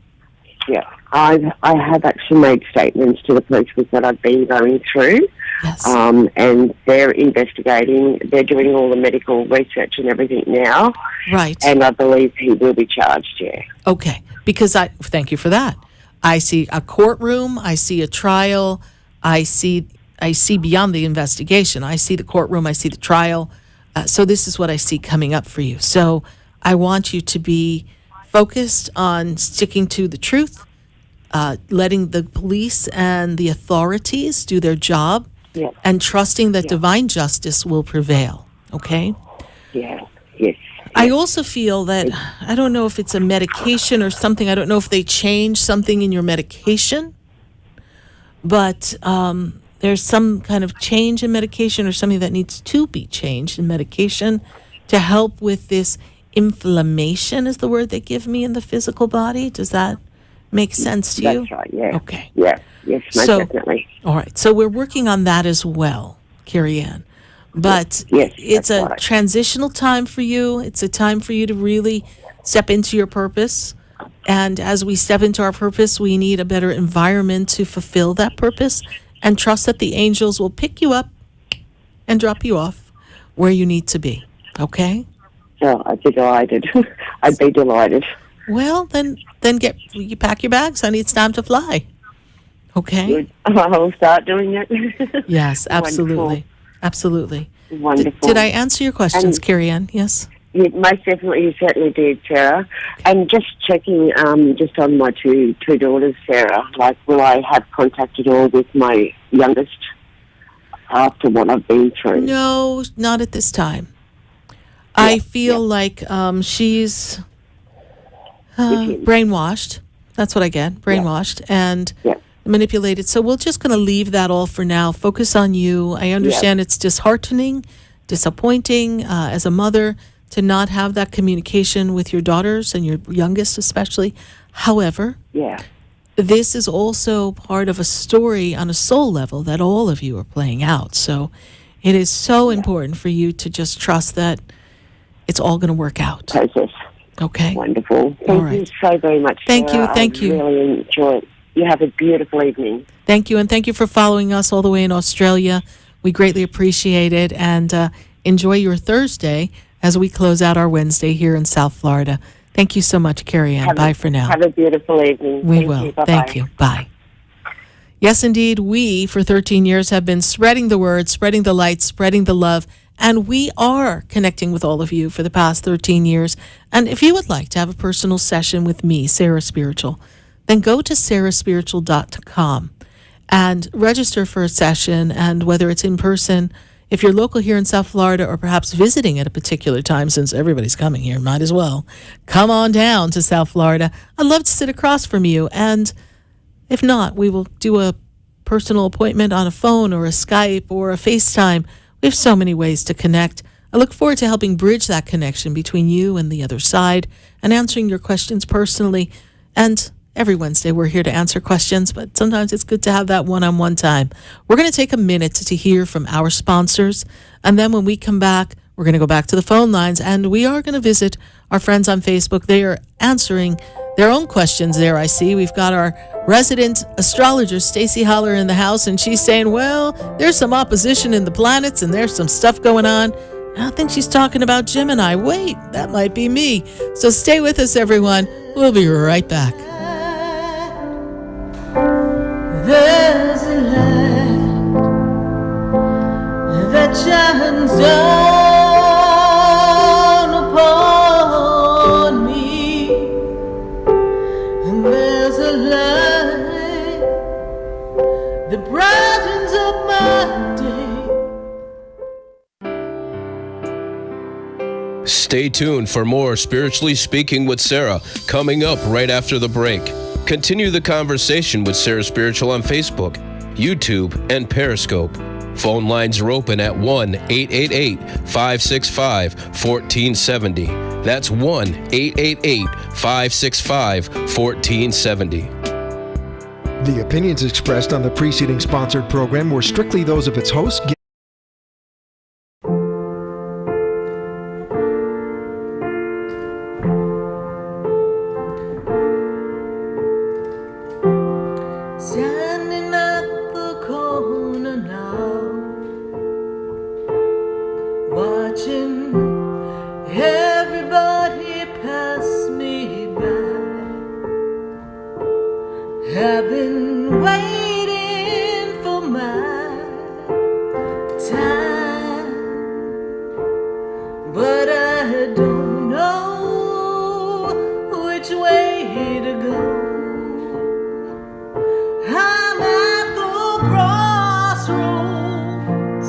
Yeah, I have actually made statements to the police with what I've been going through. Yes. And they're investigating. They're doing all the medical research and everything now. Right. And I believe he will be charged, yeah. Okay, because thank you for that. I see a courtroom, I see a trial, I see beyond the investigation. I see the courtroom, I see the trial. So this is what I see coming up for you. So I want you to be focused on sticking to the truth, letting the police and the authorities do their job, and trusting that divine justice will prevail, okay? Yeah, yes. I also feel that, I don't know if it's a medication or something, I don't know if they changed something in your medication, but there's some kind of change in medication or something that needs to be changed in medication to help with this inflammation is the word they give me in the physical body. Does that make sense to you? That's right, yeah. Okay. Yeah, yes, most definitely. All right. So we're working on that as well, Carrie Ann. But it's a transitional time for you. It's a time for you to really step into your purpose. And as we step into our purpose, we need a better environment to fulfill that purpose, and trust that the angels will pick you up and drop you off where you need to be. Okay? Oh, I'd be delighted. I'd be delighted. Well, then you pack your bags, honey. It's time to fly. Okay? Good. I'll start doing it. Yes, absolutely. Wonderful. Absolutely. Wonderful. Did I answer your questions, Carrie Ann? Yes? Yeah, most definitely, you certainly did, Sarah. And just checking, just on my two daughters, Sarah, like, will I have contact at all with my youngest after what I've been through? No, not at this time. I feel like she's brainwashed. That's what I get, brainwashed and manipulated. So we're just going to leave that all for now. Focus on you. I understand it's disheartening, disappointing as a mother to not have that communication with your daughters and your youngest especially. However, this is also part of a story on a soul level that all of you are playing out. So it is so important for you to just trust that it's all going to work out. Process. Okay. Wonderful. Thank you so very much, Thank Sarah. you. Thank you. I really enjoy it. You have a beautiful evening. Thank you. And thank you for following us all the way in Australia. We greatly appreciate it. And enjoy your Thursday as we close out our Wednesday here in South Florida. Thank you so much, Carrie Ann. Bye for now. Have a beautiful evening. We will. Thank you. Bye. Yes, indeed. We, for 13 years, have been spreading the word, spreading the light, spreading the love. And we are connecting with all of you for the past 13 years. And if you would like to have a personal session with me, Sarah Spiritual, then go to sarahspiritual.com and register for a session. And whether it's in person, if you're local here in South Florida, or perhaps visiting at a particular time, since everybody's coming here, might as well come on down to South Florida. I'd love to sit across from you. And if not, we will do a personal appointment on a phone or a Skype or a FaceTime. We have so many ways to connect. I look forward to helping bridge that connection between you and the other side and answering your questions personally. And Every Wednesday, we're here to answer questions, but sometimes it's good to have that one-on-one time. We're going to take a minute to hear from our sponsors, and then when we come back, we're going to go back to the phone lines, and we are going to visit our friends on Facebook. They are answering their own questions there, I see. We've got our resident astrologer, Stacy Holler, in the house, and she's saying, well, there's some opposition in the planets, and there's some stuff going on. I think she's talking about Gemini. Wait, that might be me. So stay with us, everyone. We'll be right back. There's a light that shines down upon me, and there's a light that brightens up my day. Stay tuned for more Spiritually Speaking with Sarah coming up right after the break. Continue the conversation with Sarah Spiritual on Facebook, YouTube, and Periscope. Phone lines are open at 1-888-565-1470. That's 1-888-565-1470. The opinions expressed on the preceding sponsored program were strictly those of its host. Standing at the corner now, watching everybody pass me by. I've been waiting for my time, but I don't know which way to go. I'm at the crossroads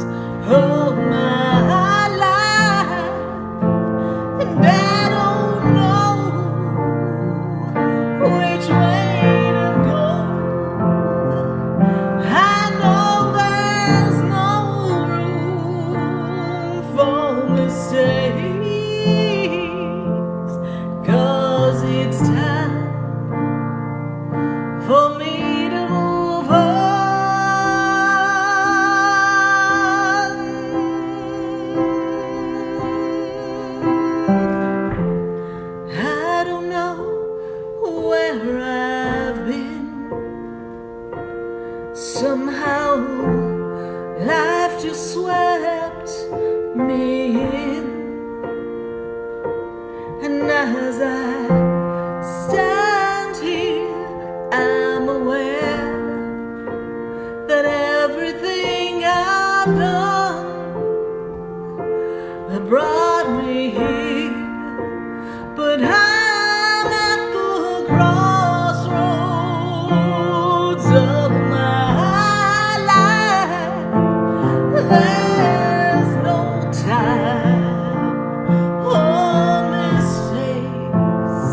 of my life, and I don't know which way to go. I know there's no room for mistakes, 'cause it's time for me to move on. I don't know where I've been. Somehow life just swept me in, and as I stand here, I'm aware that everything I've done brought me here, but I'm at the crossroads of my life. There's no time or mistakes.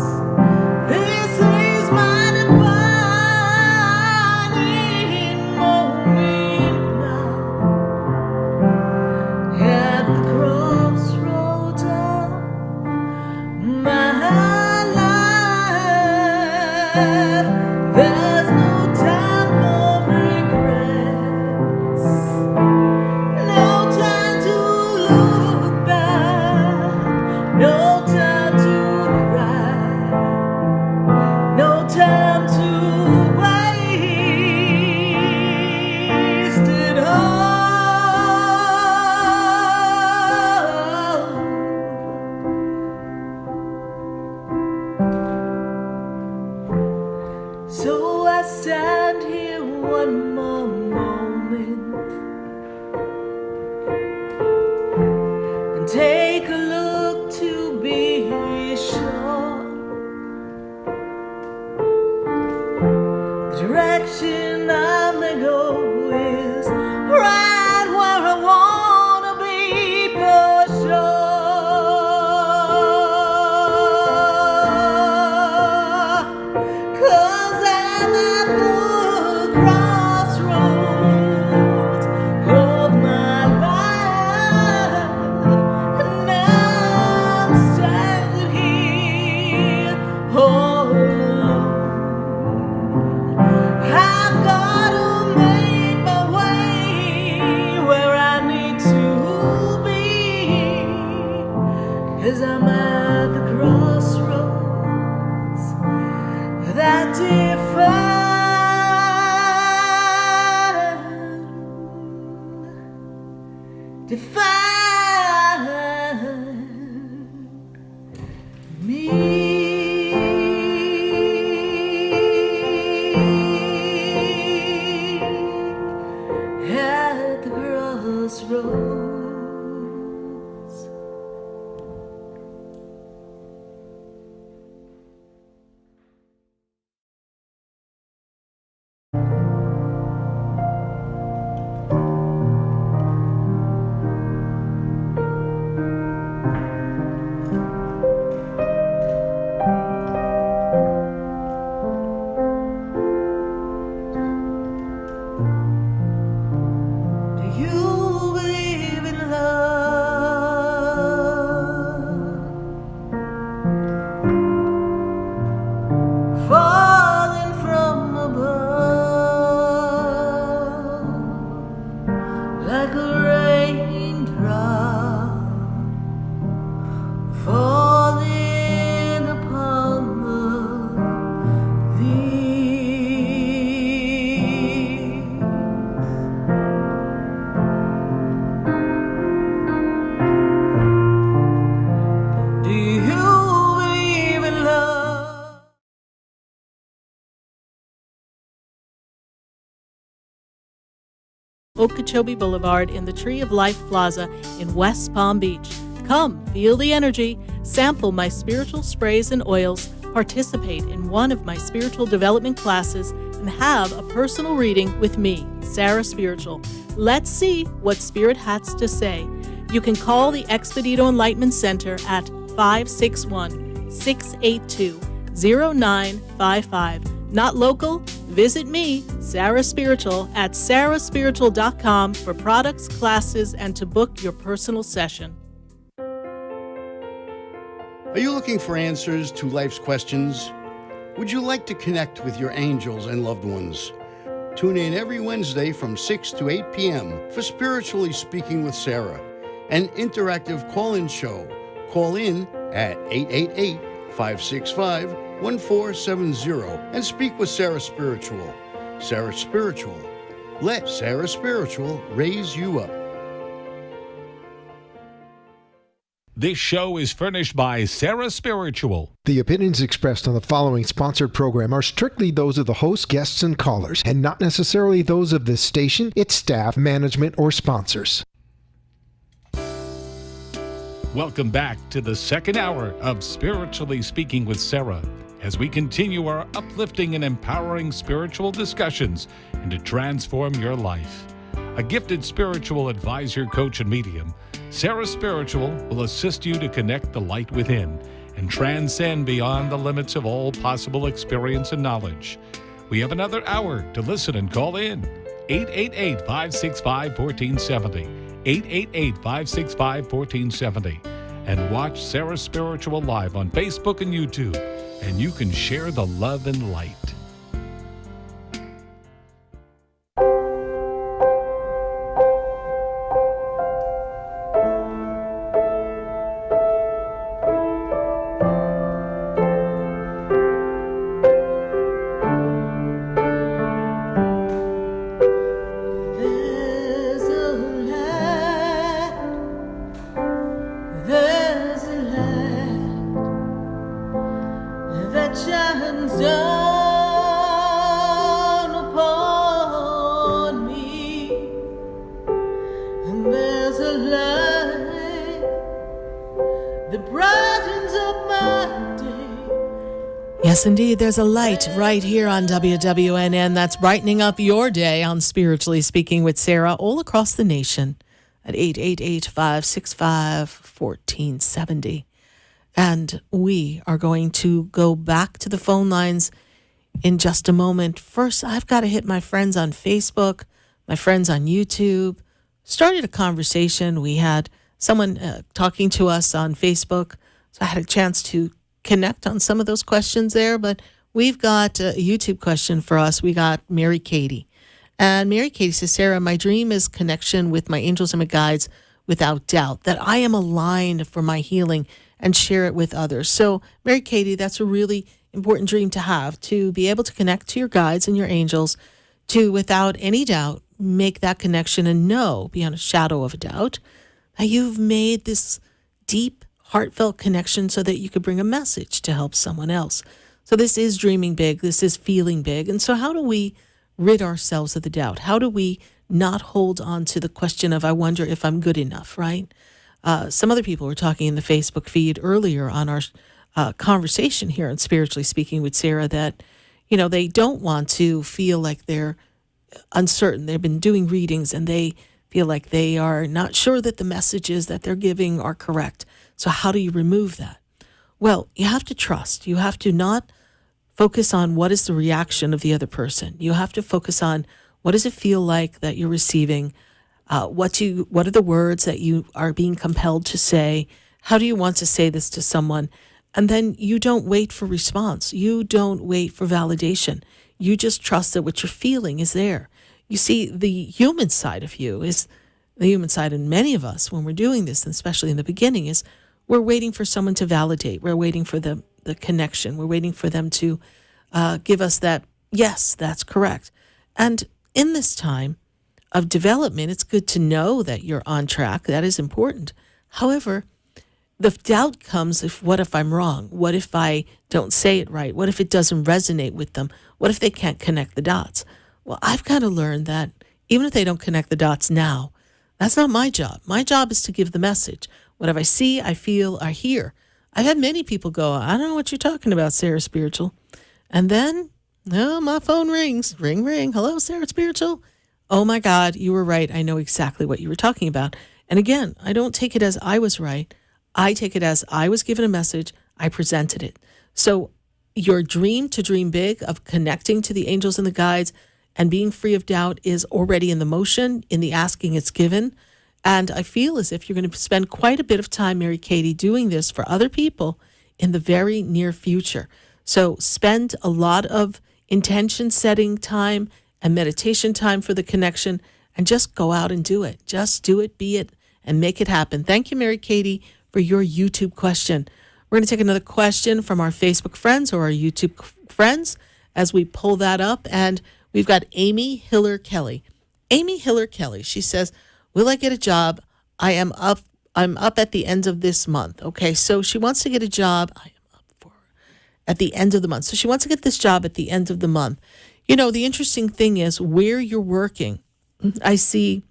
as I'm at the crossroads that define me. At the crossroads. Okeechobee Boulevard in the Tree of Life Plaza in West Palm Beach. Come, feel the energy, sample my spiritual sprays and oils, participate in one of my spiritual development classes, and have a personal reading with me, Sarah Spiritual. Let's see what Spirit has to say. You can call the Expedito Enlightenment Center at 561-682-0955. Not local? Visit me, Sarah Spiritual, at sarahspiritual.com for products, classes, and to book your personal session. Are you looking for answers to life's questions? Would you like to connect with your angels and loved ones? Tune in every Wednesday from 6 to 8 p.m. for Spiritually Speaking with Sarah, an interactive call-in show. Call in at 888-565-1470 and speak with Sarah Spiritual. Sarah Spiritual. Let Sarah Spiritual raise you up. This show is furnished by Sarah Spiritual. The opinions expressed on the following sponsored program are strictly those of the host, guests, and callers, and not necessarily those of this station, its staff, management, or sponsors. Welcome back to the second hour of Spiritually Speaking with Sarah, as we continue our uplifting and empowering spiritual discussions and to transform your life. A gifted spiritual advisor, coach, and medium, Sarah Spiritual will assist you to connect the light within and transcend beyond the limits of all possible experience and knowledge. We have another hour to listen and call in. 888-565-1470. 888-565-1470. And watch Sarah Spiritual live on Facebook and YouTube. And you can share the love and light. Yes, indeed. There's a light right here on WWNN that's brightening up your day on Spiritually Speaking with Sarah all across the nation at 888-565-1470. And we are going to go back to the phone lines in just a moment. First, I've got to hit my friends on Facebook, my friends on YouTube. Started a conversation. We had someone talking to us on Facebook, so I had a chance to connect on some of those questions there, but we've got a YouTube question for us. We got Mary Katie. And Mary Katie says, Sarah, my dream is connection with my angels and my guides without doubt, that I am aligned for my healing and share it with others. So, Mary Katie, that's a really important dream to have, to be able to connect to your guides and your angels, to, without any doubt, make that connection and know, beyond a shadow of a doubt, that you've made this deep, heartfelt connection so that you could bring a message to help someone else. So this is dreaming big. This is feeling big. And so how do we rid ourselves of the doubt? How do we not hold on to the question of, I wonder if I'm good enough, right? Some other people were talking in the Facebook feed earlier on our conversation here on Spiritually Speaking with Sarah that, they don't want to feel like they're uncertain. They've been doing readings and they feel like they are not sure that the messages that they're giving are correct. So how do you remove that? Well, you have to trust. You have to not focus on what is the reaction of the other person. You have to focus on what does it feel like that you're receiving, what are the words that you are being compelled to say, how do you want to say this to someone? And then you don't wait for response. You don't wait for validation. You just trust that what you're feeling is there. You see, the human side of you is the human side in many of us when we're doing this, and especially in the beginning, is we're waiting for someone to validate. We're waiting for the connection. We're waiting for them to give us that, yes, that's correct. And in this time of development, it's good to know that you're on track. That is important. However, the doubt comes what if I'm wrong? What if I don't say it right? What if it doesn't resonate with them? What if they can't connect the dots? Well, I've kind of learned that even if they don't connect the dots now, that's not my job. My job is to give the message. Whatever I see, I feel, I hear. I've had many people go, I don't know what you're talking about, Sarah Spiritual. And then, my phone rings. Ring, ring. Hello, Sarah Spiritual. Oh, my God, you were right. I know exactly what you were talking about. And again, I don't take it as I was right. I take it as I was given a message. I presented it. So your dream to dream big of connecting to the angels and the guides and being free of doubt is already in the motion, in the asking it's given. And I feel as if you're going to spend quite a bit of time, Mary Katie, doing this for other people in the very near future. So spend a lot of intention setting time and meditation time for the connection and just go out and do it. Just do it, be it, and make it happen. Thank you, Mary Katie, for your YouTube question. We're going to take another question from our Facebook friends or our YouTube friends as we pull that up. And we've got Amy Hiller Kelly. Amy Hiller Kelly, she says, will I get a job? I'm up at the end of this month. Okay, so she wants to get a job. At the end of the month. So she wants to get this job at the end of the month. The interesting thing is where you're working. I see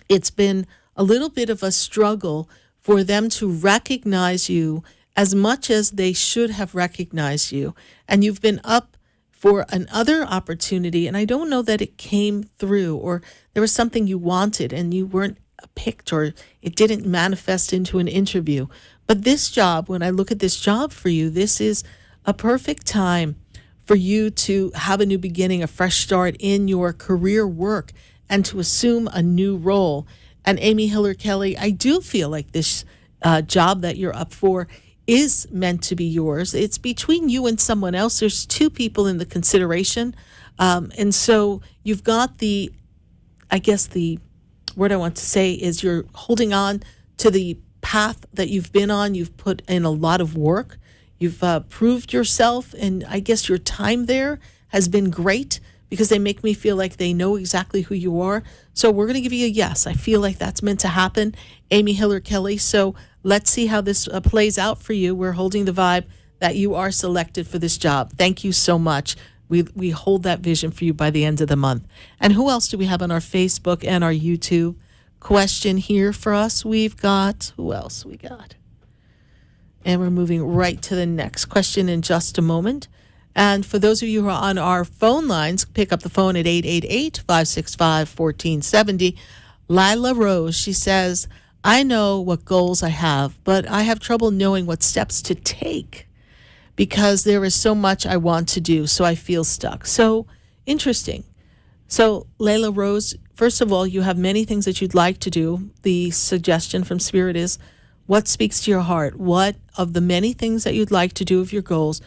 it's been a little bit of a struggle for them to recognize you as much as they should have recognized you. And you've been up for another opportunity, and I don't know that it came through, or there was something you wanted and you weren't picked, or it didn't manifest into an interview. But this job, when I look at this job for you, this is a perfect time for you to have a new beginning, a fresh start in your career work, and to assume a new role. And Amy Hiller Kelly, I do feel like this job that you're up for is meant to be yours. It's between you and someone else. There's two people in the consideration. And so you've got the word I want to say is you're holding on to the path that you've been on. You've put in a lot of work. You've proved yourself. And I guess your time there has been great because they make me feel like they know exactly who you are. So we're going to give you a yes. I feel like that's meant to happen, Amy Hiller Kelly. So let's see how this plays out for you. We're holding the vibe that you are selected for this job. Thank you so much. We hold that vision for you by the end of the month. And who else do we have on our Facebook and our YouTube question here for us? We've got, who else we got? And we're moving right to the next question in just a moment. And for those of you who are on our phone lines, pick up the phone at 888-565-1470. Lila Rose, she says, I know what goals I have, but I have trouble knowing what steps to take because there is so much I want to do, so I feel stuck. So interesting. So Layla Rose, first of all, you have many things that you'd like to do. The suggestion from Spirit is, what speaks to your heart? What of the many things that you'd like to do of your goals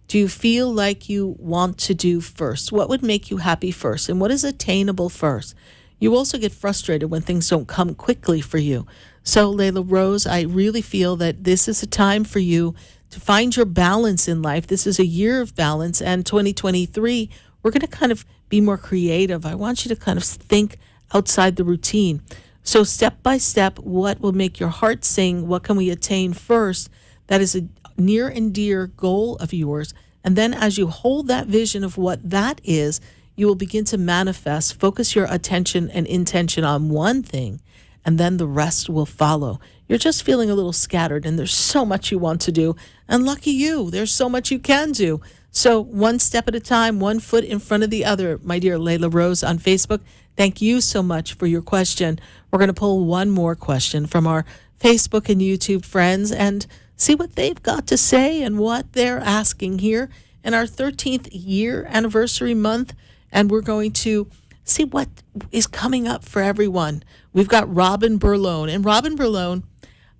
do you feel like you want to do first? What would make you happy first? And what is attainable first? You also get frustrated when things don't come quickly for you. So, Layla Rose, I really feel that this is a time for you to find your balance in life. This is a year of balance, and 2023, we're going to kind of be more creative. I want you to kind of think outside the routine. So step by step, what will make your heart sing? What can we attain first? That is a near and dear goal of yours. And then as you hold that vision of what that is, you will begin to manifest, focus your attention and intention on one thing, and then the rest will follow. You're just feeling a little scattered, and there's so much you want to do. And lucky you, there's so much you can do. So one step at a time, one foot in front of the other, my dear Layla Rose on Facebook. Thank you so much for your question. We're going to pull one more question from our Facebook and YouTube friends and see what they've got to say and what they're asking here in our 13th year anniversary month. And we're going to see what is coming up for everyone. We've got Robin Berlon. And Robin Berlon,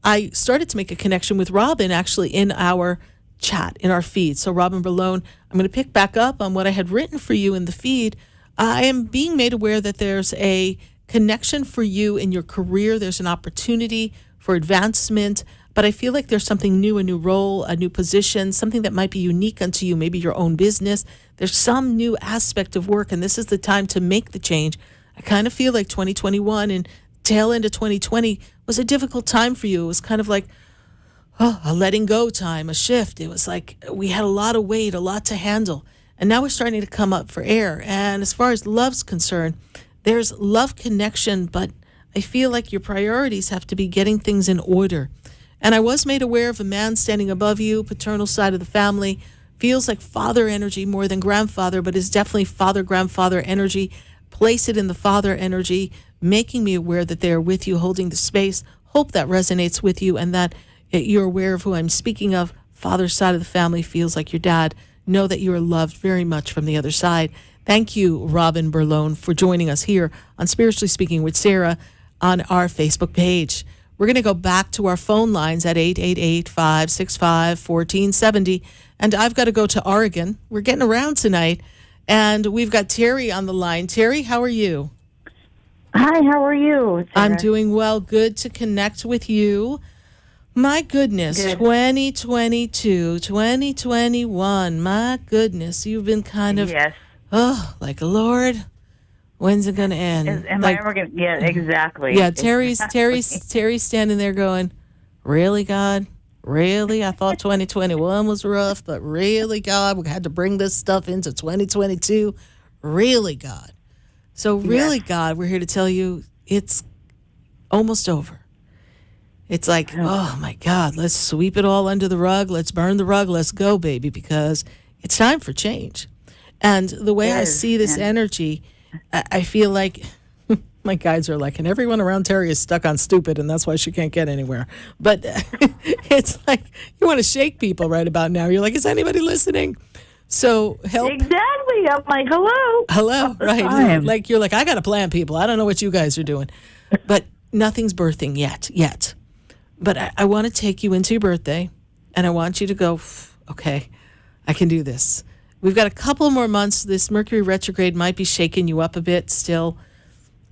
I started to make a connection with Robin actually in our chat, in our feed. So Robin Berlon, I'm going to pick back up on what I had written for you in the feed. I am being made aware that there's a connection for you in your career. There's an opportunity for advancement, but I feel like there's something new, a new role, a new position, something that might be unique unto you, maybe your own business. There's some new aspect of work, and this is the time to make the change. I kind of feel like 2021 and tail end of 2020 was a difficult time for you. It was kind of like a letting go time, a shift. It was like we had a lot of weight, a lot to handle. And now we're starting to come up for air. And as far as love's concerned, there's love connection, but I feel like your priorities have to be getting things in order. And I was made aware of a man standing above you, paternal side of the family, feels like father energy more than grandfather, but is definitely father-grandfather energy. Place it in the father energy, making me aware that they are with you, holding the space. Hope that resonates with you and that you're aware of who I'm speaking of. Father's side of the family feels like your dad. Know that you are loved very much from the other side. Thank you, Robin Berlon, for joining us here on Spiritually Speaking with Sarah on our Facebook page. We're going to go back to our phone lines at 888-565-1470. And I've got to go to Oregon. We're getting around tonight. And we've got Terry on the line. Terry, how are you? Hi, how are you, Sarah? I'm doing well. Good to connect with you. My goodness, Good. 2022, 2021, my goodness, you've been kind of, yes. Like, Lord, when's it going to end? Am like, I ever going to, yeah, exactly. Yeah, Terry's standing there going, really, God? Really? I thought 2021 was rough, but really, God, we had to bring this stuff into 2022? Really, God? So really, yes. God, we're here to tell you it's almost over. It's like, oh, my God, let's sweep it all under the rug. Let's burn the rug. Let's go, baby, because it's time for change. And the way I see this energy, I feel like my guides are like, and everyone around Terry is stuck on stupid, and that's why she can't get anywhere. But it's like you want to shake people right about now. You're like, is anybody listening? So help. Exactly. I'm like, hello, right? Like you're like, I got a plan, people. I don't know what you guys are doing, but nothing's birthing yet. But I want to take you into your birthday, and I want you to go, okay, I can do this. We've got a couple more months. This Mercury retrograde might be shaking you up a bit still.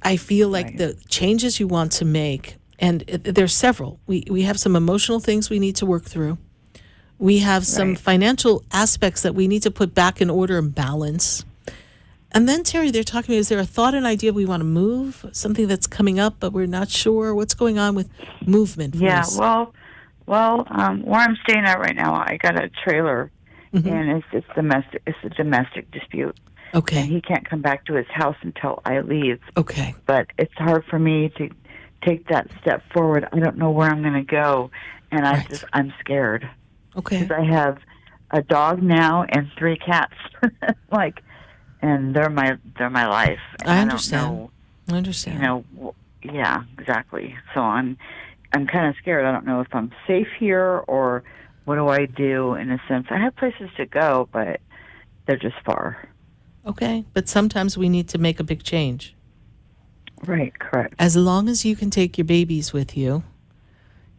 I feel like the changes you want to make, and there's several. We have some emotional things we need to work through. We have some financial aspects that we need to put back in order and balance. And then, Terry, they're talking to me, is there a thought and idea we want to move? Something that's coming up, but we're not sure. What's going on with movement? Yeah, well, where I'm staying at right now, I got a trailer, and it's domestic. It's a domestic dispute. Okay. And he can't come back to his house until I leave. Okay. But it's hard for me to take that step forward. I don't know where I'm going to go, and I'm scared. Okay. Because I have a dog now and 3 cats. And they're my life. And I understand. I understand. Yeah, exactly. So I'm kind of scared. I don't know if I'm safe here or what do I do in a sense. I have places to go, but they're just far. Okay, but sometimes we need to make a big change. Right, correct. As long as you can take your babies with you,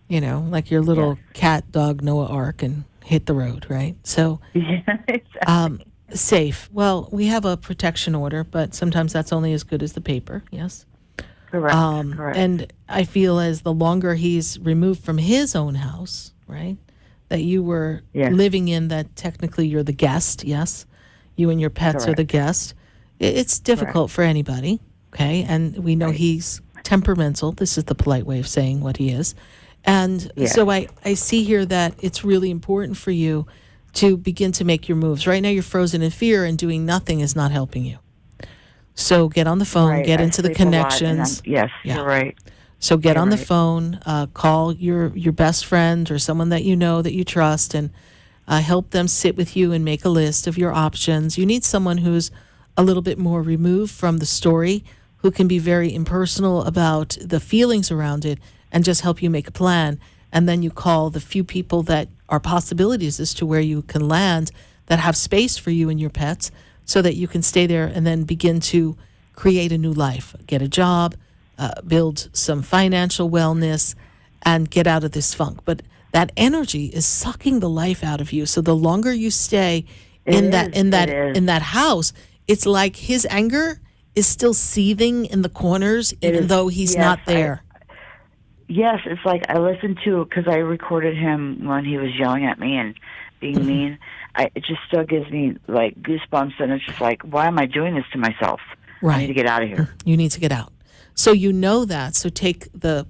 like your little cat, dog, Noah Ark, and hit the road, right? So, yeah, exactly. Safe. Well, we have a protection order, but sometimes that's only as good as the paper, yes? Correct. And I feel as the longer he's removed from his own house, right, that you were living in, that technically you're the guest, yes? You and your pets are the guest. It's difficult for anybody, okay? And we know he's temperamental. This is the polite way of saying what he is. And so I see here that it's really important for you to begin to make your moves. Right now you're frozen in fear, and doing nothing is not helping you. So get on the phone, get into the connections. You're right. So get on the phone, call your best friend or someone that you know that you trust, and help them sit with you and make a list of your options. You need someone who's a little bit more removed from the story, who can be very impersonal about the feelings around it and just help you make a plan. And then you call the few people that are possibilities as to where you can land, that have space for you and your pets, so that you can stay there and then begin to create a new life, get a job, build some financial wellness, and get out of this funk. But that energy is sucking the life out of you. So the longer you stay in that house, it's like his anger is still seething in the corners, even though he's not there. Yes, it's like I listened to, because I recorded him when he was yelling at me and being mean. It just still gives me like goosebumps, and it's just like, why am I doing this to myself? Right. I need to get out of here. You need to get out. So you know that. So take the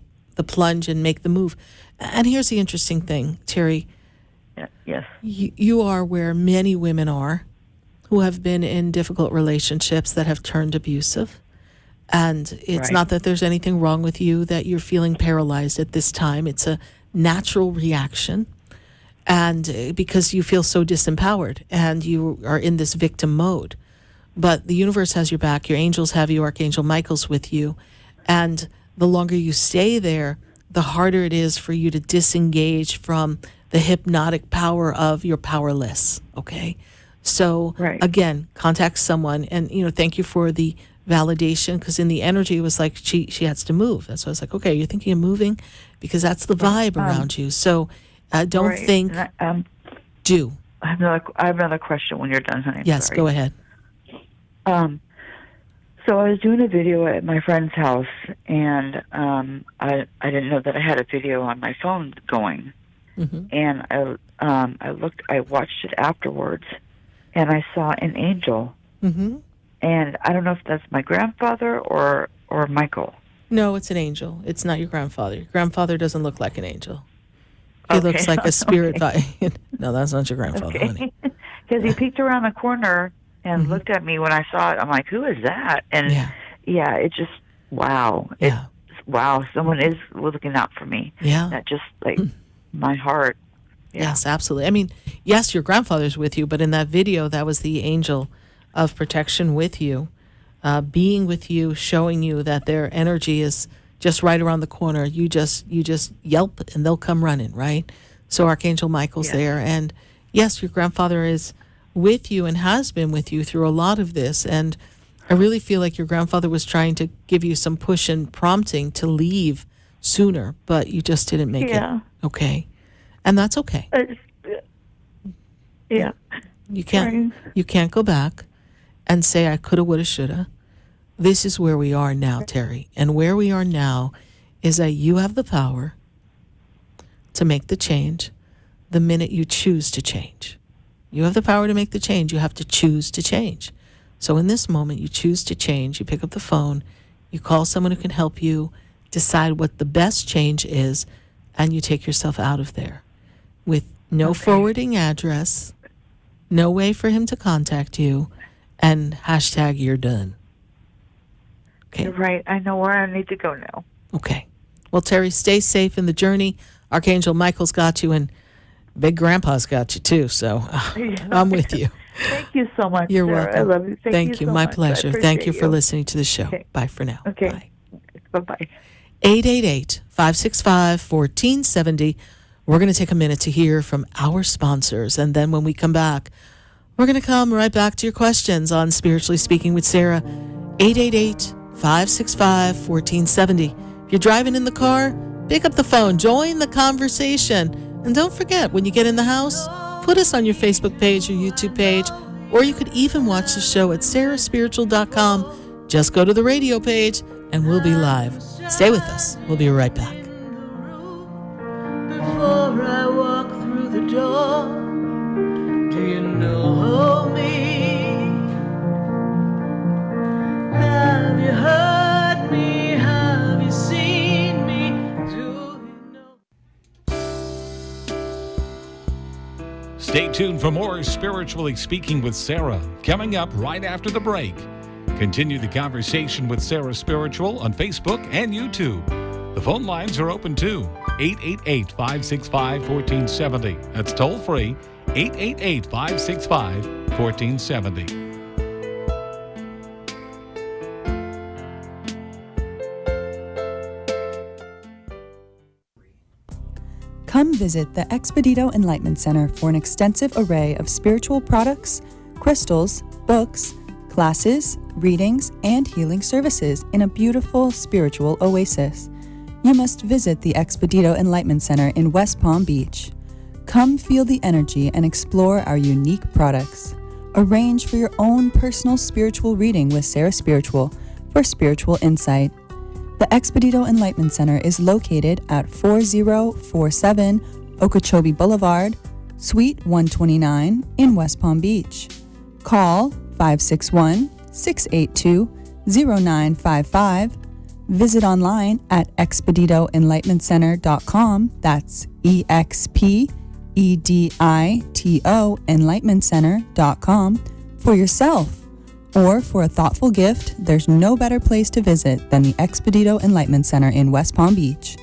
plunge and make the move. And here's the interesting thing, Terry. Yes. You are where many women are who have been in difficult relationships that have turned abusive. And it's not that there's anything wrong with you, that you're feeling paralyzed at this time. It's a natural reaction. And because you feel so disempowered and you are in this victim mode. But the universe has your back. Your angels have you. Archangel Michael's with you. And the longer you stay there, the harder it is for you to disengage from the hypnotic power of you're powerless. Okay? So, again, contact someone. And, thank you for the validation, because in the energy it was like she has to move. That's why I was like, okay, you're thinking of moving? Because that's the vibe around you. So don't think, do. I have another question when you're done, honey. Yes, go ahead. So I was doing a video at my friend's house, and I didn't know that I had a video on my phone going. And I watched it afterwards, and I saw an angel. And I don't know if that's my grandfather or Michael. No, it's an angel. It's not your grandfather. Your grandfather doesn't look like an angel. He looks like a spirit. No, that's not your grandfather, honey. Because he peeked around the corner and looked at me when I saw it. I'm like, who is that? And it just, wow. Wow, someone is looking out for me. Yeah. That just, like, my heart. Yes, absolutely. I mean, yes, your grandfather's with you, but in that video, that was the angel of protection with you, being with you, showing you that their energy is just right around the corner. You just yelp and they'll come running, right? So Archangel Michael's there. And yes, your grandfather is with you and has been with you through a lot of this. And I really feel like your grandfather was trying to give you some push and prompting to leave sooner, but you just didn't make it. Okay. And that's okay. You can't go back and say, I coulda, woulda, shoulda. This is where we are now, Terry. And where we are now is that you have the power to make the change the minute you choose to change. You have the power to make the change. You have to choose to change. So in this moment, you choose to change. You pick up the phone. You call someone who can help you decide what the best change is, and you take yourself out of there with no forwarding address, no way for him to contact you, and hashtag you're done. Okay. You're right. I know where I need to go now. Okay. Well, Terry, stay safe in the journey. Archangel Michael's got you, and Big Grandpa's got you too. So I'm with you. Thank you so much. You're Sarah. welcome. I love you. Thank you. So My much. pleasure. Thank you for listening to the show. Okay. Bye for now. Okay. Bye. Bye-bye. 888-565-1470. We're going to take a minute to hear from our sponsors. And then when we come back, we're going to come right back to your questions on Spiritually Speaking with Sarah. 888-565-1470. If you're driving in the car, pick up the phone, join the conversation. And don't forget, when you get in the house, put us on your Facebook page or YouTube page, or you could even watch the show at sarahspiritual.com. Just go to the radio page and we'll be live. Stay with us. We'll be right back. Before I walk through the door, do you know me? Have you heard me? Have you seen me? Do you know? Stay tuned for more Spiritually Speaking with Sarah, coming up right after the break. Continue the conversation with Sarah Spiritual on Facebook and YouTube. The phone lines are open too. 888-565-1470. That's toll free. 888-565-1470. Come visit the Expedito Enlightenment Center for an extensive array of spiritual products, crystals, books, classes, readings, and healing services in a beautiful spiritual oasis. You must visit the Expedito Enlightenment Center in West Palm Beach. Come feel the energy and explore our unique products. Arrange for your own personal spiritual reading with Sarah Spiritual for spiritual insight. The Expedito Enlightenment Center is located at 4047 Okeechobee Boulevard, Suite 129 in West Palm Beach. Call 561-682-0955. Visit online at expeditoenlightenmentcenter.com. That's EXPEDITO enlightenmentcenter.com for yourself. Or for a thoughtful gift, there's no better place to visit than the Expedito Enlightenment Center in West Palm Beach.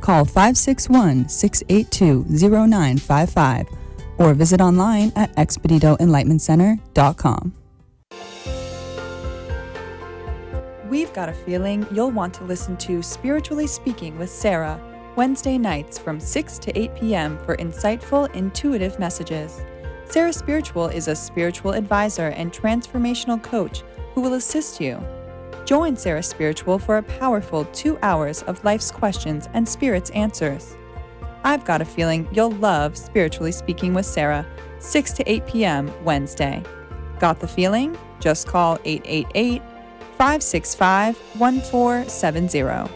Call 561-682-0955 or visit online at expeditoenlightenmentcenter.com. We've got a feeling you'll want to listen to Spiritually Speaking with Sarah, Wednesday nights from 6 to 8 p.m. for insightful, intuitive messages. Sarah Spiritual is a spiritual advisor and transformational coach who will assist you. Join Sarah Spiritual for a powerful 2 hours of life's questions and Spirit's answers. I've got a feeling you'll love Spiritually Speaking with Sarah, 6 to 8 p.m. Wednesday. Got the feeling? Just call 888-565-1470.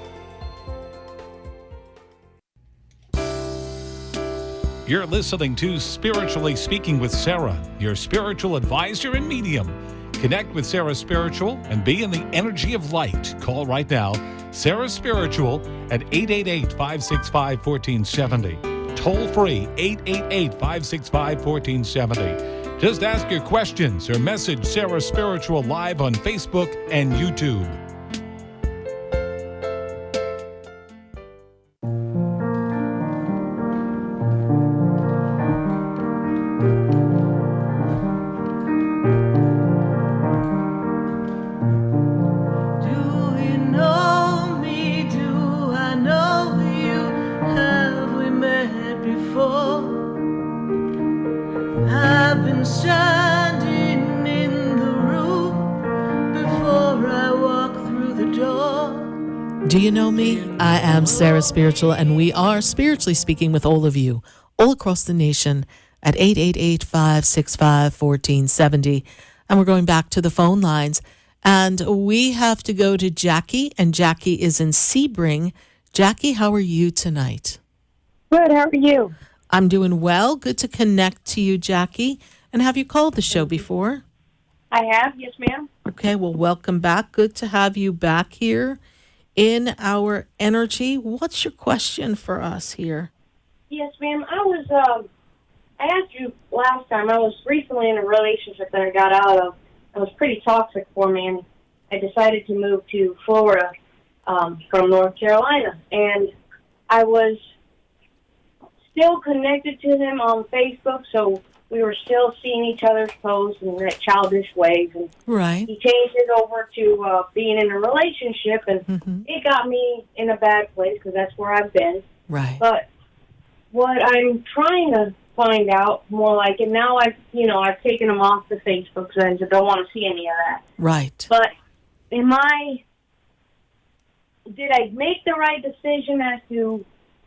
You're listening to Spiritually Speaking with Sarah, your spiritual advisor and medium. Connect with Sarah Spiritual and be in the energy of light. Call right now, Sarah Spiritual at 888-565-1470. Toll free, 888-565-1470. Just ask your questions or message Sarah Spiritual live on Facebook and YouTube. Do you know me? I am Sarah Spiritual, and we are spiritually speaking with all of you, all across the nation, at 888-565-1470. And we're going back to the phone lines. And we have to go to Jackie, and Jackie is in Sebring. Jackie, how are you tonight? Good, how are you? I'm doing well. Good to connect to you, Jackie. And have you called the show before? I have, yes, ma'am. Okay, well, welcome back. Good to have you back here in our energy. What's your question for us here? Yes, ma'am. I asked you last time, I was recently in a relationship that I got out of. It was pretty toxic for me, and I decided to move to Florida from North Carolina. And I was still connected to him on Facebook, so we were still seeing each other's posts in that childish ways. And right. He changed it over to being in a relationship, and it got me in a bad place because that's where I've been. Right. But what I'm trying to find out more like, and now I've taken him off the Facebook because I don't want to see any of that. Right. But did I make the right decision as to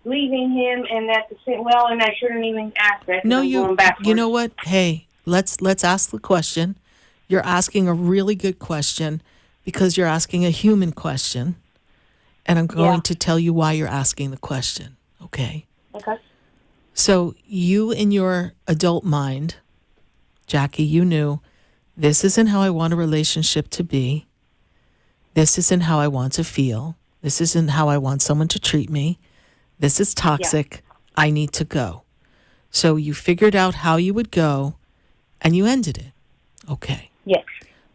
leaving him, and and I shouldn't even ask that. No, you know what? Hey, let's ask the question. You're asking a really good question because you're asking a human question. And I'm going to tell you why you're asking the question, okay? Okay. So you in your adult mind, Jackie, you knew this isn't how I want a relationship to be. This isn't how I want to feel. This isn't how I want someone to treat me. This is toxic. I need to go. So you figured out how you would go and you ended it. Okay. Yes.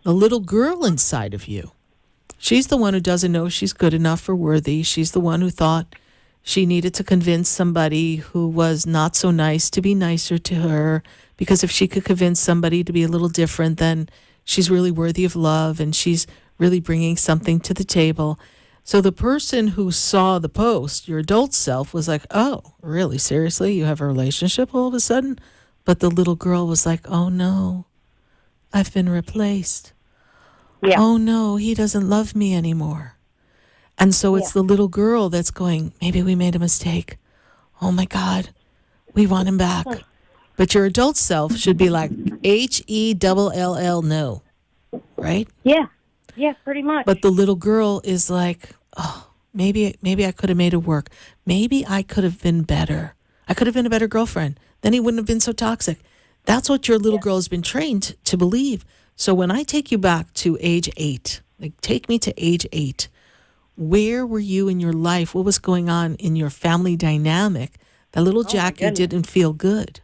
The little girl inside of you, she's the one who doesn't know she's good enough or worthy. She's the one who thought she needed to convince somebody who was not so nice to be nicer to her, because if she could convince somebody to be a little different, then she's really worthy of love and she's really bringing something to the table. So the person who saw the post, your adult self, was like, oh, really? Seriously? You have a relationship all of a sudden? But the little girl was like, oh, no, I've been replaced. Yeah. Oh, no, he doesn't love me anymore. And so it's the little girl that's going, maybe we made a mistake. Oh, my God, we want him back. But your adult self should be like, HELL, no, right? Yeah. Yeah, pretty much. But the little girl is like, oh, maybe I could have made it work. Maybe I could have been better. I could have been a better girlfriend. Then he wouldn't have been so toxic. That's what your little girl has been trained to believe. So when I take you back to age 8, like take me to age 8, where were you in your life? What was going on in your family dynamic that little Jackie didn't feel good?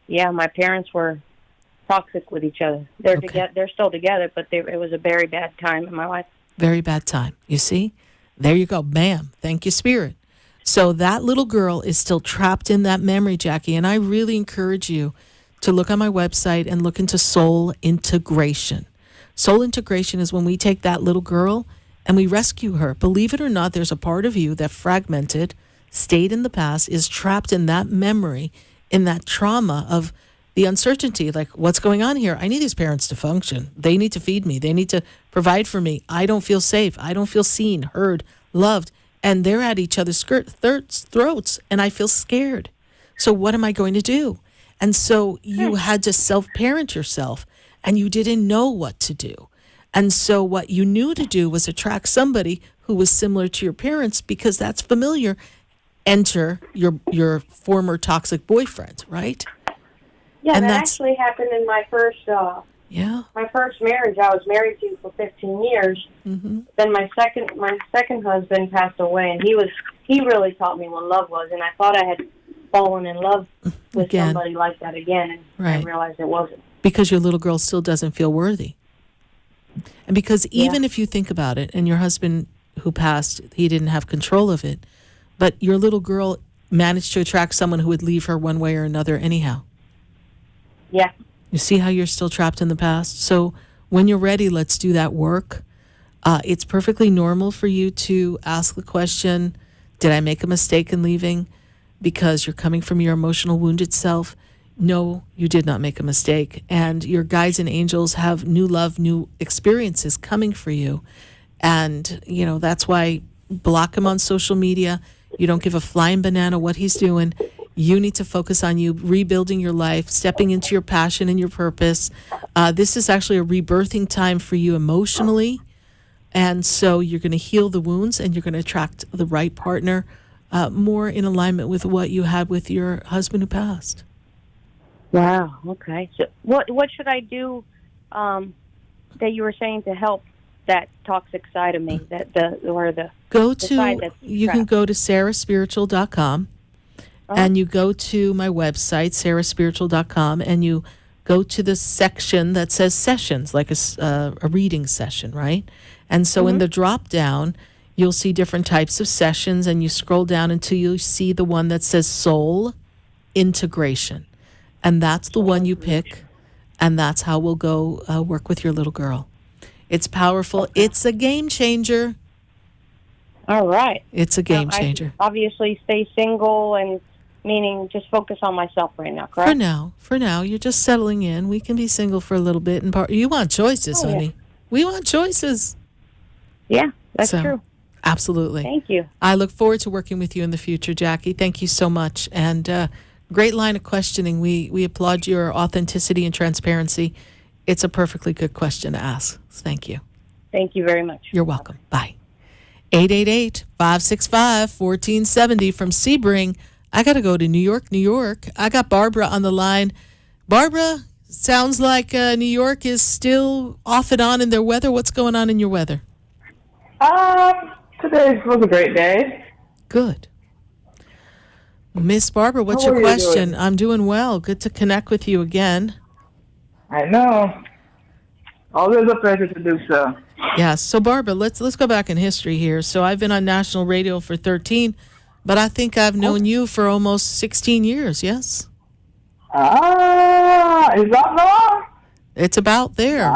Yeah, my parents were toxic with each other. They're together. They're still together, but it was a very bad time in my life. Very bad time. You see? There you go. Bam. Thank you, Spirit. So that little girl is still trapped in that memory, Jackie. And I really encourage you to look on my website and look into soul integration. Soul integration is when we take that little girl and we rescue her. Believe it or not, there's a part of you that fragmented, stayed in the past, is trapped in that memory, in that trauma of the uncertainty, like what's going on here? I need these parents to function. They need to feed me. They need to provide for me. I don't feel safe. I don't feel seen, heard, loved. And they're at each other's throats, and I feel scared. So what am I going to do? And so you had to self-parent yourself, and you didn't know what to do. And so what you knew to do was attract somebody who was similar to your parents because that's familiar. Enter your former toxic boyfriend, right? Yeah, and that that's, actually happened in my first my first marriage. I was married to for 15 years. Mm-hmm. Then my second husband passed away, and he really taught me what love was. And I thought I had fallen in love with somebody like that again, and I realized it wasn't. Because your little girl still doesn't feel worthy. And because even if you think about it, and your husband who passed, he didn't have control of it, but your little girl managed to attract someone who would leave her one way or another anyhow. Yeah. You see how you're still trapped in the past? So when you're ready, let's do that work. It's perfectly normal for you to ask the question, did I make a mistake in leaving? Because you're coming from your emotional wounded self. No, you did not make a mistake. And your guides and angels have new love, new experiences coming for you. And, you know, that's why block him on social media. You don't give a flying banana what he's doing. You need to focus on you rebuilding your life, stepping into your passion and your purpose. This is actually a rebirthing time for you emotionally. And so you're going to heal the wounds and you're going to attract the right partner more in alignment with what you had with your husband who passed. Wow. Okay. So what should I do that you were saying to help that toxic side of me, you can go to sarahspiritual.com. And you go to my website, sarahspiritual.com, and you go to the section that says sessions, like a reading session, right? And so in the drop down, you'll see different types of sessions, and you scroll down until you see the one that says soul integration. And that's the one you pick, and that's how we'll go work with your little girl. It's powerful. Okay. It's a game changer. All right. It's a game changer. I obviously stay single and meaning just focus on myself right now, correct? For now, you're just settling in. We can be single for a little bit. And you want choices, honey. Yeah. We want choices. Yeah, that's true. Absolutely. Thank you. I look forward to working with you in the future, Jackie. Thank you so much. And great line of questioning. We applaud your authenticity and transparency. It's a perfectly good question to ask. Thank you. Thank you very much. You're welcome. Bye. 888-565-1470 from Sebring. I got to go to New York, New York. I got Barbara on the line. Barbara, sounds like New York is still off and on in their weather. What's going on in your weather? Today was a great day. Good. Miss Barbara, what's your question? I'm doing well. Good to connect with you again. I know. Always a pleasure to do so. Yes. So, Barbara, let's go back in history here. So I've been on national radio for 13, but I think I've known you for almost 16 years, yes? Is that long? It's about there.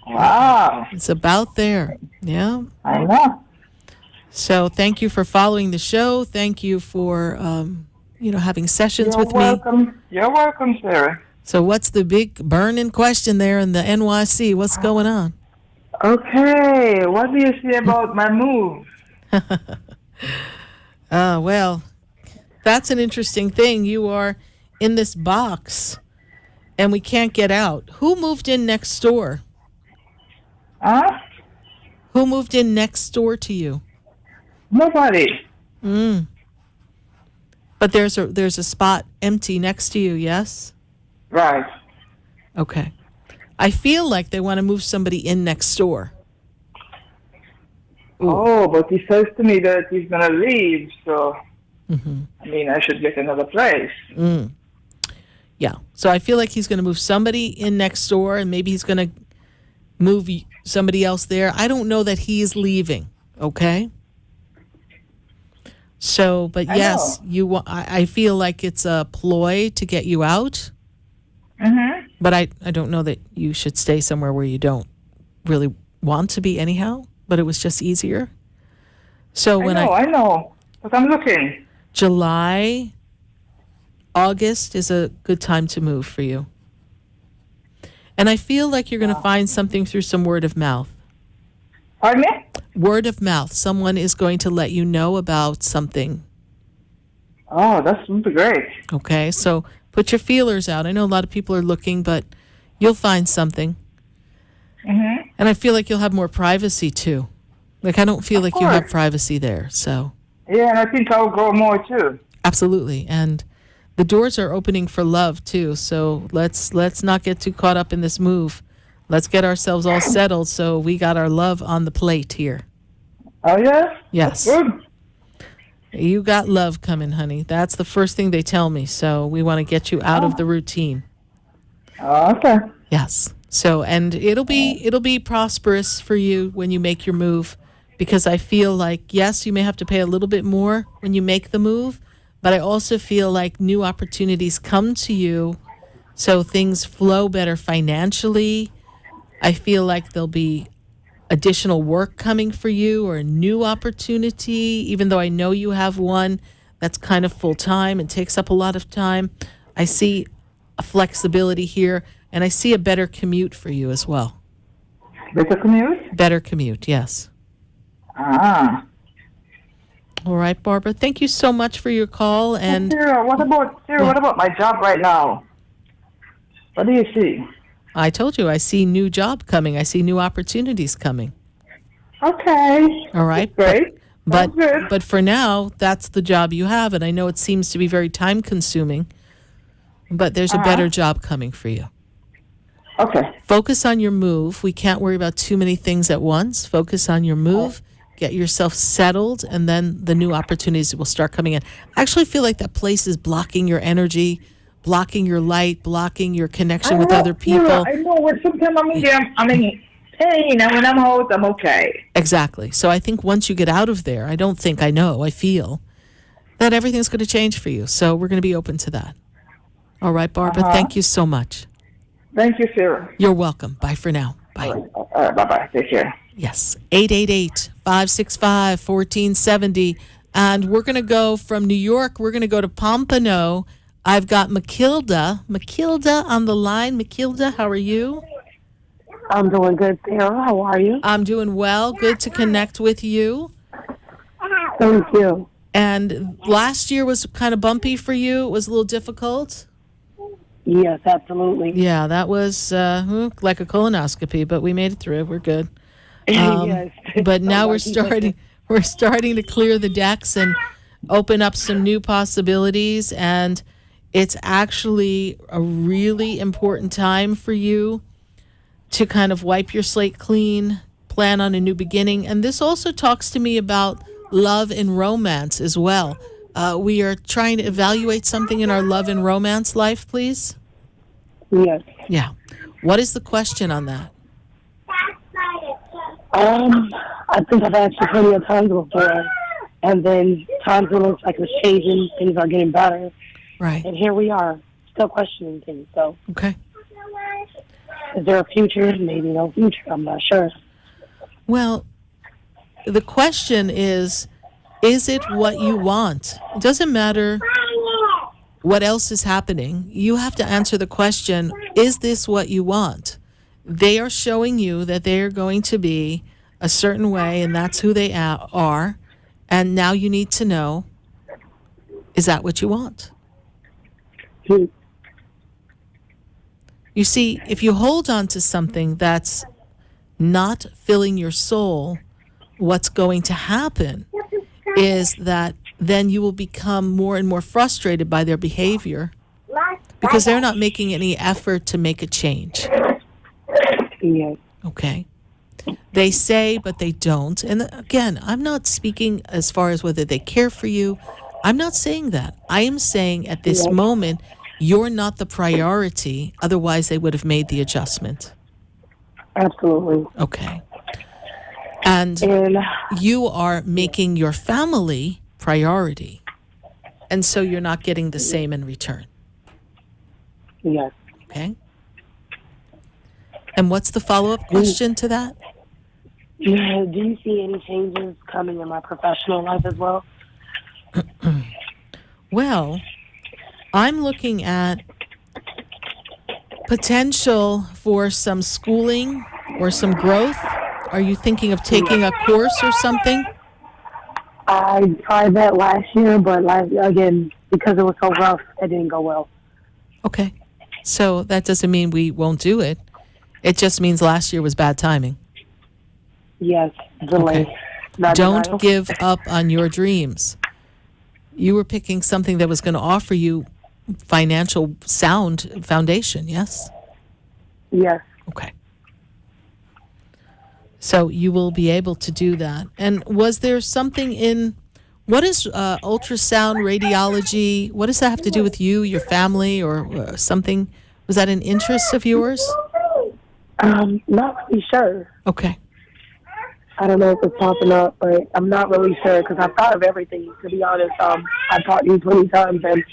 Wow. It's about there. Yeah. I know. So thank you for following the show. Thank you for, having sessions with me. You're welcome, Sarah. So what's the big burning question there in the NYC? What's going on? Okay. What do you say about my move? Well, that's an interesting thing. You are in this box, and we can't get out. Who moved in next door? Huh? Who moved in next door to you? Nobody. But there's a spot empty next to you, yes? Right. Okay. I feel like they want to move somebody in next door. Ooh. Oh, but he says to me that he's going to leave, so, I should get another place. Yeah. So I feel like he's going to move somebody in next door, and maybe he's going to move somebody else there. I don't know that he's leaving, okay? So, but yes, I feel like it's a ploy to get you out. But I don't know that you should stay somewhere where you don't really want to be anyhow, but it was just easier. So I know, but I'm looking. July, August is a good time to move for you. And I feel like you're going to find something through some word of mouth. Pardon me? Word of mouth. Someone is going to let you know about something. Oh, that's great. Okay, so put your feelers out. I know a lot of people are looking, but you'll find something. And I feel like you'll have more privacy, too. Like, I don't feel like you have privacy there, so. Yeah, and I think I'll grow more, too. Absolutely. And the doors are opening for love, too, so let's not get too caught up in this move. Let's get ourselves all settled so we got our love on the plate here. Oh, yeah? Yes. That's good. You got love coming, honey. That's the first thing they tell me, so we want to get you out of the routine. Okay. Yes. So, and it'll be prosperous for you when you make your move, because I feel like, yes, you may have to pay a little bit more when you make the move, but I also feel like new opportunities come to you, so things flow better financially. I feel like there'll be additional work coming for you or a new opportunity, even though I know you have one that's kind of full-time and takes up a lot of time. I see a flexibility here, and I see a better commute for you as well. Better commute? Better commute, yes. All right, Barbara. Thank you so much for your call. And Sarah, what about my job right now? What do you see? I told you I see new job coming. I see new opportunities coming. Okay. All right. Great. But for now, that's the job you have, and I know it seems to be very time consuming, but there's a better job coming for you. Okay. Focus on your move. We can't worry about too many things at once. Focus on your move. Get yourself settled, and then the new opportunities will start coming in. I actually feel like that place is blocking your energy, blocking your light, blocking your connection with other people. I know. Sometimes I'm in pain, and when I'm out, I'm okay. Exactly. So I think once you get out of there, I feel that everything's going to change for you. So we're going to be open to that. All right, Barbara, thank you so much. Thank you, Sarah. You're welcome. Bye for now. Bye. All right, bye-bye. Take care. Yes, 888-565-1470. And we're going to go from New York. We're going to go to Pompano. I've got Matilda on the line. Matilda, how are you? I'm doing good, Sarah. How are you? I'm doing well. Good to connect with you. Thank you. And last year was kind of bumpy for you. It was a little difficult. Yes, absolutely. Yeah, that was like a colonoscopy, but we made it through. We're good. Yes. But now we're starting to clear the decks and open up some new possibilities, and it's actually a really important time for you to kind of wipe your slate clean, plan on a new beginning. And this also talks to me about love and romance as well. We are trying to evaluate something in our love and romance life, please. Yes. Yeah. What is the question on that? I think I've asked you plenty of times before, and then times it looks like it's changing, things are getting better. Right. And here we are, still questioning things. So, okay. Is there a future? Maybe no future. I'm not sure. Well, the question is it what you want? It doesn't matter what else is happening. You have to answer the question, is this what you want? They are showing you that they are going to be a certain way, and that's who they are. And now you need to know, is that what you want? You see, if you hold on to something that's not filling your soul, what's going to happen is that then you will become more and more frustrated by their behavior because they're not making any effort to make a change. Yes. Okay. They say, but they don't. And again, I'm not speaking as far as whether they care for you. I'm not saying that. I am saying at this moment, you're not the priority. Otherwise, they would have made the adjustment. Absolutely. Okay. And you are making your family priority. And so you're not getting the same in return. Yes. Okay. And what's the follow-up question to that? Do you see any changes coming in my professional life as well? Well, I'm looking at potential for some schooling or some growth. Are you thinking of taking a course or something? I tried that last year, but again, because it was so rough, it didn't go well. Okay. So that doesn't mean we won't do it. It just means last year was bad timing. Yes, delay. Okay. Don't give up on your dreams. You were picking something that was going to offer you financial sound foundation, yes? Yes. Okay. So you will be able to do that. And was there something in, what is ultrasound radiology? What does that have to do with you, your family, or something? Was that an interest of yours? Not really sure. Okay. I don't know if it's popping up, but I'm not really sure because I've thought of everything, to be honest. I've talked to you 20 times, and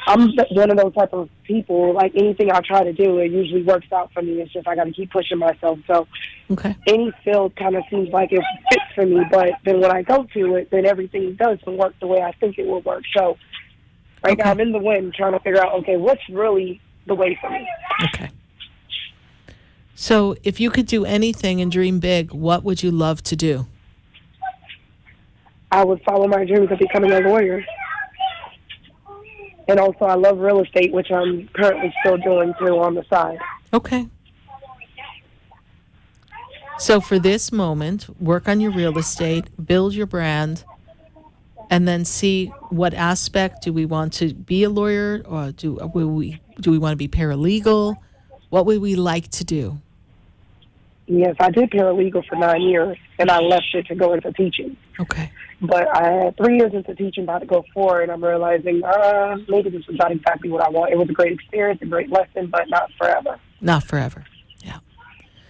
I'm one of those type of people, like anything I try to do, it usually works out for me. It's just I got to keep pushing myself. So any field kind of seems like it fits for me, but then when I go to it, then everything doesn't work the way I think it will work. So right now I'm in the wind trying to figure out, okay, what's really the way for me? Okay. So if you could do anything and dream big, what would you love to do? I would follow my dreams of becoming a lawyer. And also I love real estate, which I'm currently still doing too on the side. Okay. So for this moment, work on your real estate, build your brand, and then see what aspect. Do we want to be a lawyer, or do we want to be paralegal? What would we like to do? Yes, I did paralegal for 9 years, and I left it to go into teaching. Okay. But I had 3 years into teaching, about to go 4, and I'm realizing maybe this is not exactly what I want. It was a great experience, a great lesson, but not forever. Not forever, yeah.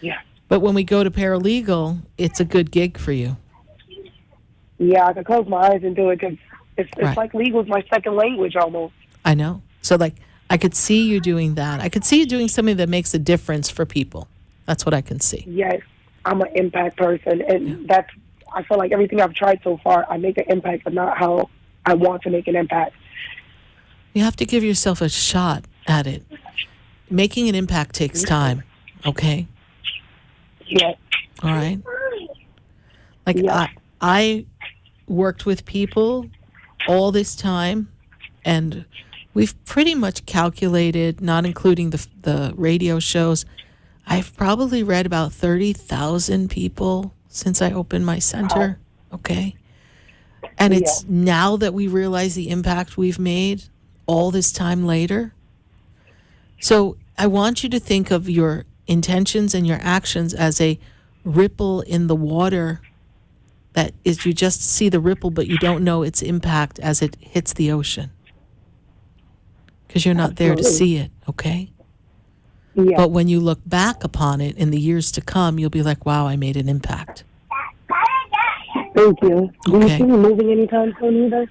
Yeah. But when we go to paralegal, it's a good gig for you. Yeah, I could close my eyes and do it because it's like legal is my second language almost. I know. So, like, I could see you doing that. I could see you doing something that makes a difference for people. That's what I can see. Yes, I'm an impact person, and that's, I feel like everything I've tried so far, I make an impact, but not how I want to make an impact. You have to give yourself a shot at it. Making an impact takes time, okay? Yes. All right? Like, I worked with people all this time, and we've pretty much calculated, not including the radio shows, I've probably read about 30,000 people since I opened my center. Okay. And it's now that we realize the impact we've made all this time later. So I want you to think of your intentions and your actions as a ripple in the water. That is, you just see the ripple, but you don't know its impact as it hits the ocean. Because you're not there to see it, okay? Yeah. But when you look back upon it in the years to come, you'll be like, wow, I made an impact. Thank you. Do you Okay. see me moving anytime soon either?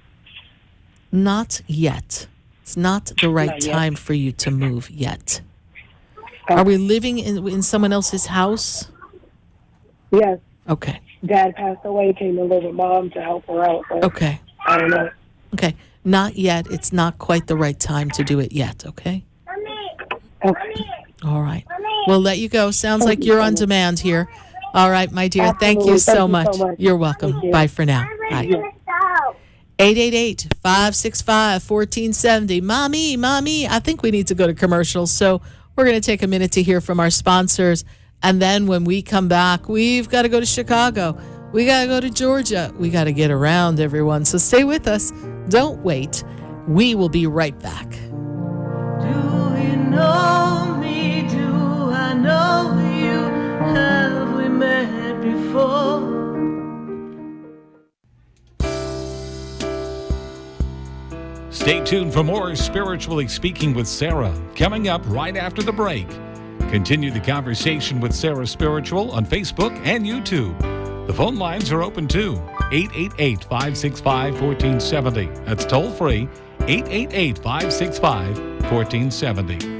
Not yet. It's not the right Not yet. time for you to move yet. Are we living in someone else's house? Yes. Okay. Dad passed away, came to live with Mom to help her out. But Okay. I don't know. Okay. Not yet. It's not quite the right time to do it yet, okay? Okay. All right. We'll let you go. Sounds like you're on demand here. All right, my dear. Thank you so much. You're welcome. Bye for now. Bye. 888-565-1470. Mommy, I think we need to go to commercials. So we're going to take a minute to hear from our sponsors. And then when we come back, we've got to go to Chicago. We got to go to Georgia. We got to get around, everyone. So stay with us. Don't wait. We will be right back. Do you know me? Do I know you? Have we met before? Stay tuned for more Spiritually Speaking with Sarah, coming up right after the break. Continue the conversation with Sarah Spiritual on Facebook and YouTube. The phone lines are open too. 888-565-1470. That's toll free. 888-565-1470.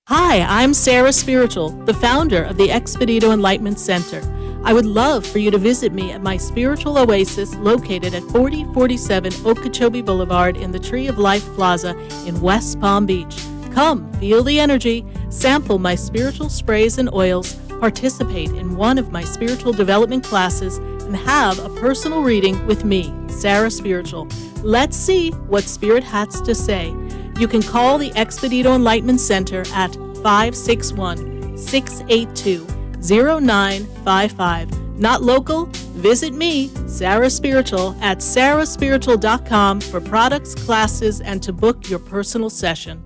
Hi, I'm Sarah Spiritual, the founder of the Expedito Enlightenment Center. I would love for you to visit me at my spiritual oasis located at 4047 Okeechobee Boulevard in the Tree of Life Plaza in West Palm Beach. Come, feel the energy, sample my spiritual sprays and oils, participate in one of my spiritual development classes, and have a personal reading with me, Sarah Spiritual. Let's see what Spirit has to say. You can call the Expedito Enlightenment Center at 561-682-0955. Not local? Visit me, Sarah Spiritual, at sarahspiritual.com for products, classes, and to book your personal session.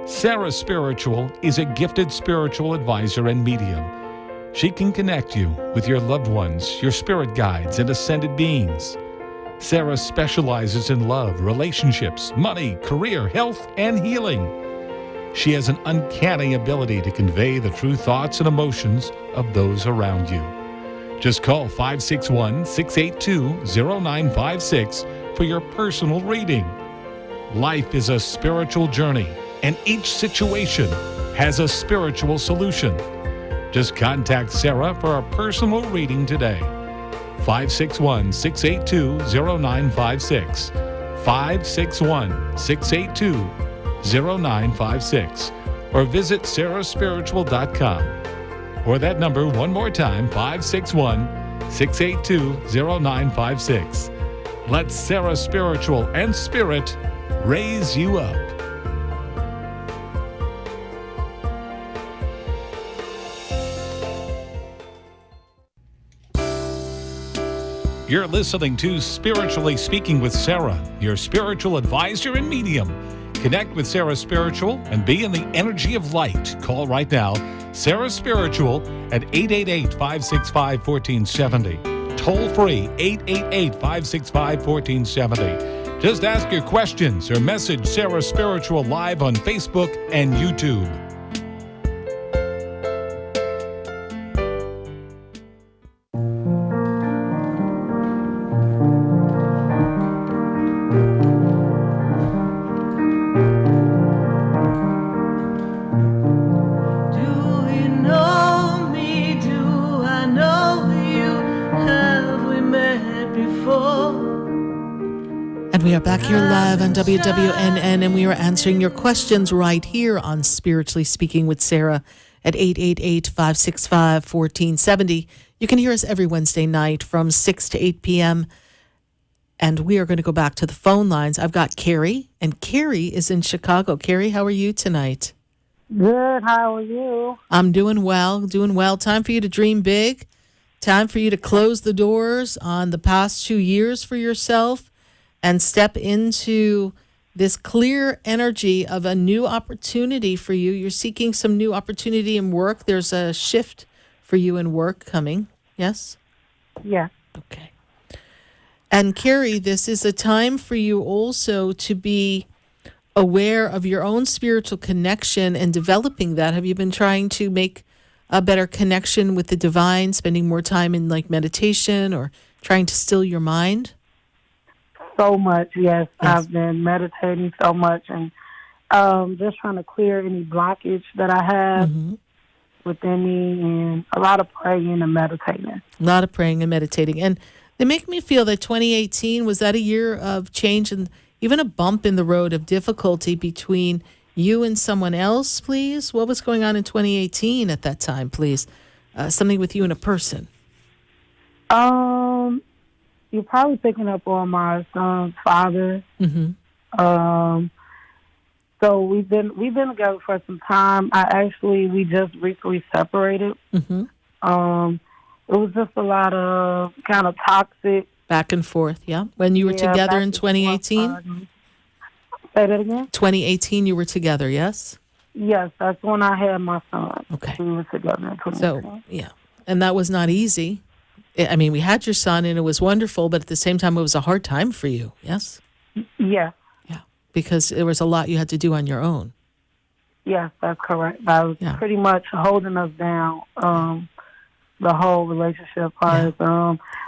Sarah Spiritual is a gifted spiritual advisor and medium. She can connect you with your loved ones, your spirit guides, and ascended beings. Sarah specializes in love, relationships, money, career, health, and healing. She has an uncanny ability to convey the true thoughts and emotions of those around you. Just call 561-682-0956 for your personal reading. Life is a spiritual journey, and each situation has a spiritual solution. Just contact Sarah for a personal reading today. 561-682-0956. 561-682-0956. Or visit sarahspiritual.com. Or that number one more time, 561-682-0956. Let Sarah Spiritual and Spirit raise you up. You're listening to Spiritually Speaking with Sarah, your spiritual advisor and medium. Connect with Sarah Spiritual and be in the energy of light. Call right now, Sarah Spiritual at 888-565-1470. Toll free, 888-565-1470. Just ask your questions or message Sarah Spiritual live on Facebook and YouTube. We are back here live on WWNN, and we are answering your questions right here on Spiritually Speaking with Sarah. at 888-565-1470. You can hear us every Wednesday night from 6 to 8 p.m., and we are going to go back to the phone lines. I've got Carrie, and Carrie is in Chicago. Carrie, how are you tonight? Good. How are you? I'm doing well, doing well. Time for you to dream big. Time for you to close the doors on the past 2 years for yourself and step into this clear energy of a new opportunity for you. You're seeking some new opportunity in work. There's a shift for you in work coming. Yes? Yeah. Okay. And Carrie, this is a time for you also to be aware of your own spiritual connection and developing that. Have you been trying to make a better connection with the divine, spending more time in like meditation or trying to still your mind? So much, yes. I've been meditating so much and just trying to clear any blockage that I have within me, and a lot of praying and meditating. A lot of praying and meditating. And they make me feel that 2018, was that a year of change and even a bump in the road of difficulty between you and someone else, please? What was going on in 2018 at that time, please? Something with you and a person. You're probably picking up on my son's father. So we've been together for some time. We just recently separated. It was just a lot of kind of toxic. Back and forth, yeah? When you were together in 2018? Say that again? 2018 you were together, yes? Yes, that's when I had my son. Okay. We were together in 2018. So, yeah. And that was not easy. I mean, we had your son and it was wonderful, but at the same time it was a hard time for you, yes? Yeah. Yeah, because there was a lot you had to do on your own. Yes, that's correct. I was pretty much holding us down. The whole relationship part,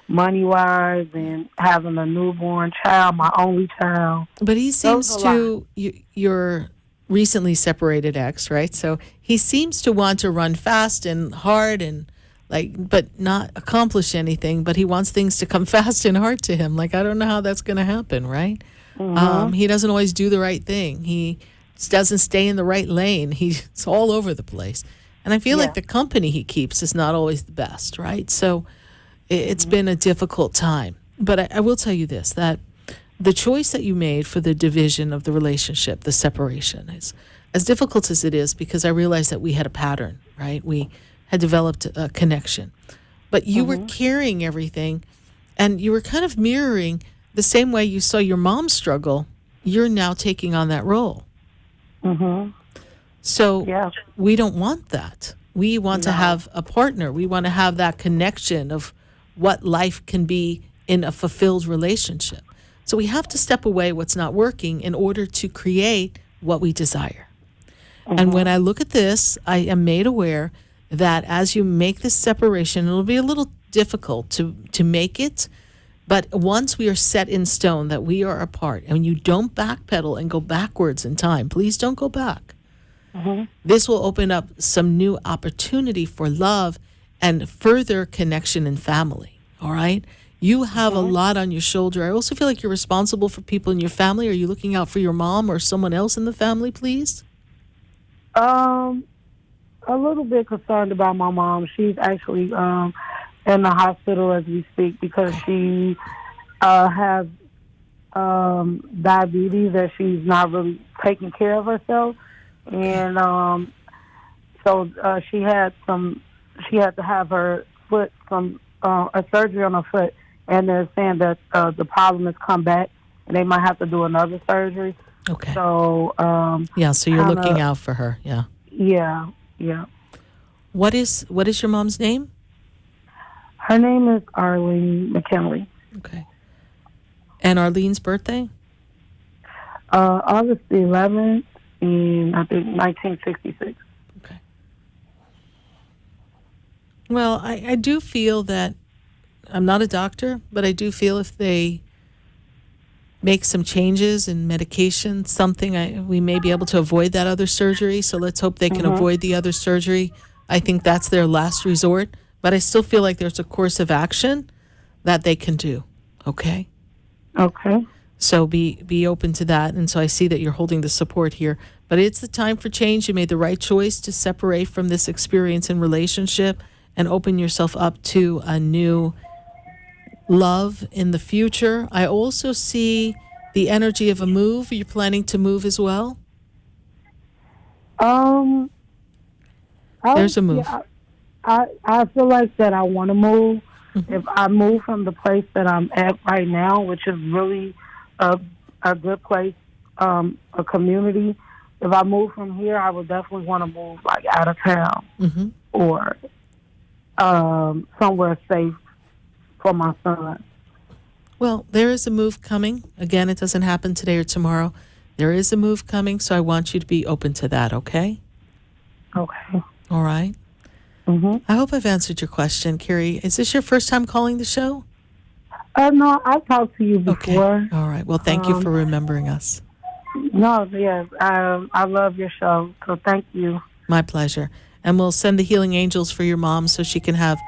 money-wise, and having a newborn child, my only child. But he seems to, your recently separated ex, right? So he seems to want to run fast and hard and but not accomplish anything, but he wants things to come fast and hard to him. I don't know how that's going to happen, right? He doesn't always do the right thing. He doesn't stay in the right lane. He's all over the place. And I feel like the company he keeps is not always the best, right? So it's been a difficult time. But I will tell you this, that the choice that you made for the division of the relationship, the separation, is as difficult as it is, because I realized that we had a pattern, right? We had developed a connection. But you were carrying everything, and you were kind of mirroring the same way you saw your mom struggle. You're now taking on that role. So we don't want that. We want to have a partner. We want to have that connection of what life can be in a fulfilled relationship. So we have to step away what's not working in order to create what we desire. And when I look at this, I am made aware that as you make this separation, it'll be a little difficult to make it. But once we are set in stone that we are apart, and you don't backpedal and go backwards in time, please don't go back. This will open up some new opportunity for love and further connection in family. All right? You have a lot on your shoulder. I also feel like you're responsible for people in your family. Are you looking out for your mom or someone else in the family, please? A little bit concerned about my mom. She's actually in the hospital as we speak because she has diabetes, that she's not really taking care of herself. And so she had to have her foot, a surgery on her foot, and they're saying that the problem has come back and they might have to do another surgery. Okay. So so you're looking out for her. Yeah. What is your mom's name? Her name is Arlene McKinley. Okay. And Arlene's birthday? August the 11th in, I think, 1966. Okay. Well, I do feel that, I'm not a doctor, but I do feel if they make some changes in medication, we may be able to avoid that other surgery. So let's hope they can avoid the other surgery. I think that's their last resort. But I still feel like there's a course of action that they can do. Okay? Okay. So be open to that. And so I see that you're holding the support here. But it's the time for change. You made the right choice to separate from this experience and relationship and open yourself up to a new love in the future. I also see the energy of a move. You're planning to move as well? There's a move. Yeah, I feel like that I want to move. If I move from the place that I'm at right now, which is really a good place, a community, if I move from here, I would definitely want to move like out of town or somewhere safe for my son. Well, there is a move coming. Again, it doesn't happen today or tomorrow. There is a move coming, so I want you to be open to that, okay? Okay. All right. I hope I've answered your question, Carrie. Is this your first time calling the show? No, I've talked to you before. Okay. All right. Well, thank you for remembering us. No, yes. I love your show, so thank you. My pleasure. And we'll send the healing angels for your mom so she can have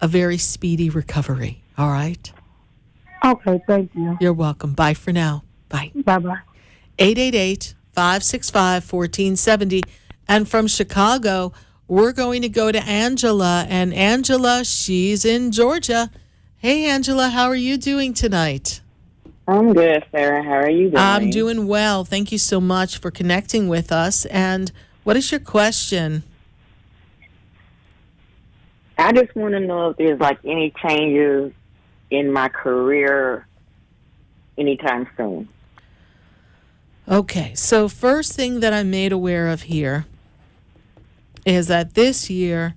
a very speedy recovery. All right? Okay, thank you. You're welcome. Bye for now. Bye. Bye-bye. 888-565-1470. And from Chicago, we're going to go to Angela. And Angela, she's in Georgia. Hey, Angela, how are you doing tonight? I'm good, Sarah. How are you doing? I'm doing well. Thank you so much for connecting with us. And what is your question? I just want to know if there's like any changes in my career anytime soon. Okay, so first thing that I'm made aware of here is that this year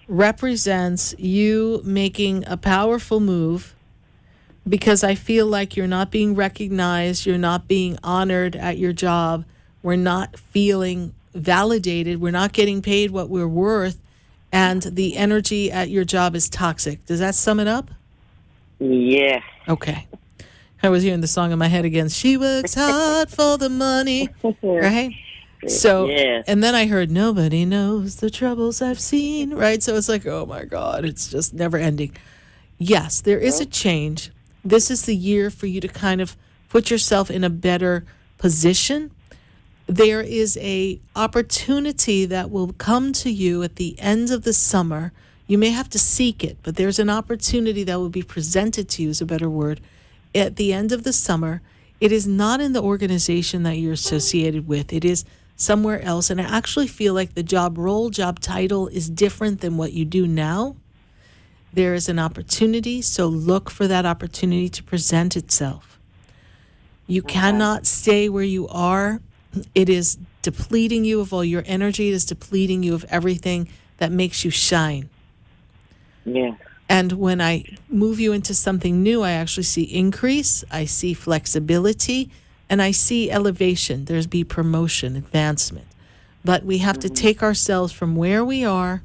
represents you making a powerful move because I feel like you're not being recognized, you're not being honored at your job, we're not feeling validated, we're not getting paid what we're worth, and the energy at your job is toxic. Does that sum it up? Yeah. Okay. I was hearing the song in my head again. She works hard for the money, right? So, yes. And then I heard, nobody knows the troubles I've seen, right? So it's like, oh my God, it's just never ending. Yes, there is a change. This is the year for you to kind of put yourself in a better position. There is a opportunity that will come to you at the end of the summer. You may have to seek it, but there's an opportunity that will be presented to you, is a better word, at the end of the summer. It is not in the organization that you're associated with. It is somewhere else. And I actually feel like the job role, job title is different than what you do now. There is an opportunity, so look for that opportunity to present itself. You cannot stay where you are. It is depleting you of all your energy. It is depleting you of everything that makes you shine. Yeah. And when I move you into something new, I actually see increase, I see flexibility, and I see elevation. There's be promotion, advancement. But we have to take ourselves from where we are,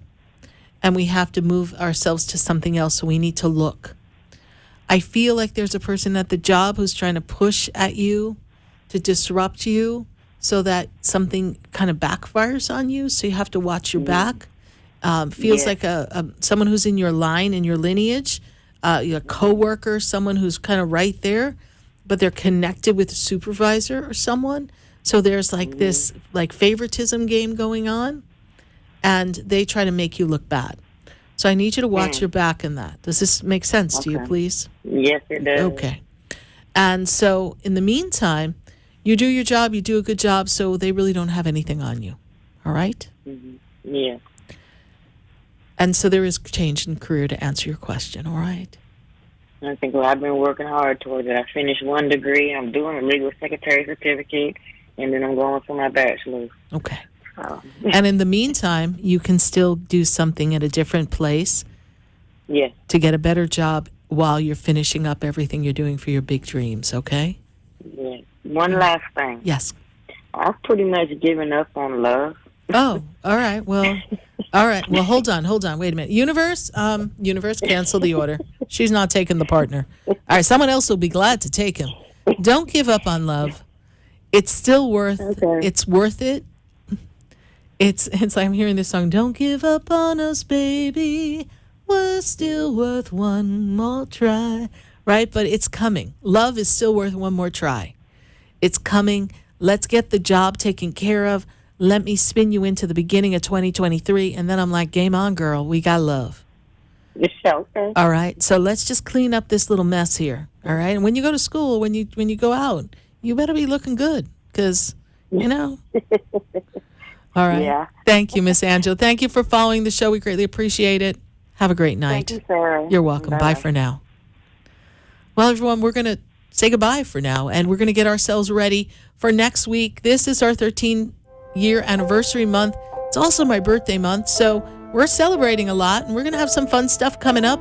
and we have to move ourselves to something else, so we need to look. I feel like there's a person at the job who's trying to push at you to disrupt you so that something kind of backfires on you, so you have to watch your back. Feels like someone who's in your line, in your lineage, a coworker, someone who's kind of right there, but they're connected with a supervisor or someone. So there's like this like favoritism game going on, and they try to make you look bad. So I need you to watch your back in that. Does this make sense to you, please? Yes, it does. Okay. And so in the meantime, you do your job, you do a good job, so they really don't have anything on you. All right? Yeah. And so there is change in career to answer your question, all right? I think I've been working hard towards it. I finished one degree. I'm doing a legal secretary certificate, and then I'm going for my bachelor's. Okay. And in the meantime, you can still do something at a different place to get a better job while you're finishing up everything you're doing for your big dreams, okay? Yeah. One last thing. Yes. I've pretty much given up on love. Oh, all right. Well, hold on. Wait a minute. Universe, cancel the order. She's not taking the partner. All right, someone else will be glad to take him. Don't give up on love. It's still worth it's worth it. It's like I'm hearing this song, don't give up on us, baby. We're still worth one more try. Right? But it's coming. Love is still worth one more try. It's coming. Let's get the job taken care of. let me spin you into the beginning of 2023. And then I'm like, game on, girl. We got love. Okay. All right. So let's just clean up this little mess here. All right. And when you go to school, when you go out, you better be looking good because, you know. All right. Yeah. Thank you, Miss Angela. Thank you for following the show. We greatly appreciate it. Have a great night. Thank you, Sarah. You're welcome. Bye for now. Well, everyone, we're going to say goodbye for now, and we're going to get ourselves ready for next week. This is our 13-year anniversary month. It's also my birthday month, so we're celebrating a lot, and we're going to have some fun stuff coming up.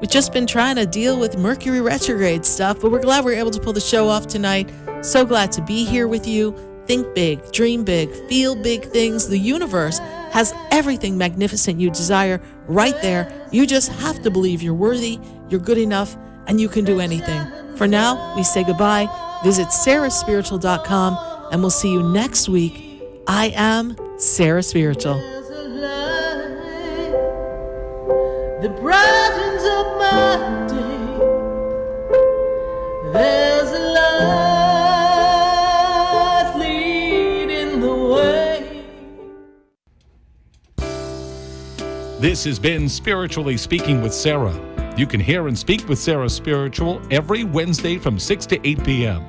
We've just been trying to deal with Mercury retrograde stuff, but we're glad we're able to pull the show off tonight. So glad to be here with you. Think big, dream big, feel big things. The universe has everything magnificent you desire right there. You just have to believe you're worthy, you're good enough, and you can do anything. For now, we say goodbye. Visit sarahspiritual.com, and we'll see you next week. I am Sarah Spiritual. The brightens up my day. There's a light leading the way. This has been Spiritually Speaking with Sarah. You can hear and speak with Sarah Spiritual every Wednesday from 6 to 8 p.m.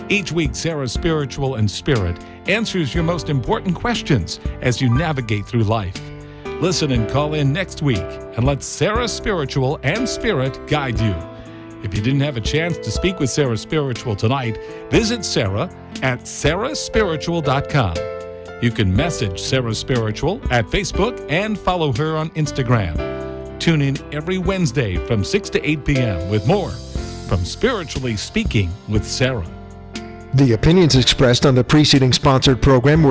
Each week, Sarah Spiritual and Spirit answers your most important questions as you navigate through life. Listen and call in next week and let Sarah Spiritual and Spirit guide you. If you didn't have a chance to speak with Sarah Spiritual tonight, visit Sarah at sarahspiritual.com. You can message Sarah Spiritual at Facebook and follow her on Instagram. Tune in every Wednesday from 6 to 8 p.m. with more from Spiritually Speaking with Sarah. The opinions expressed on the preceding sponsored program were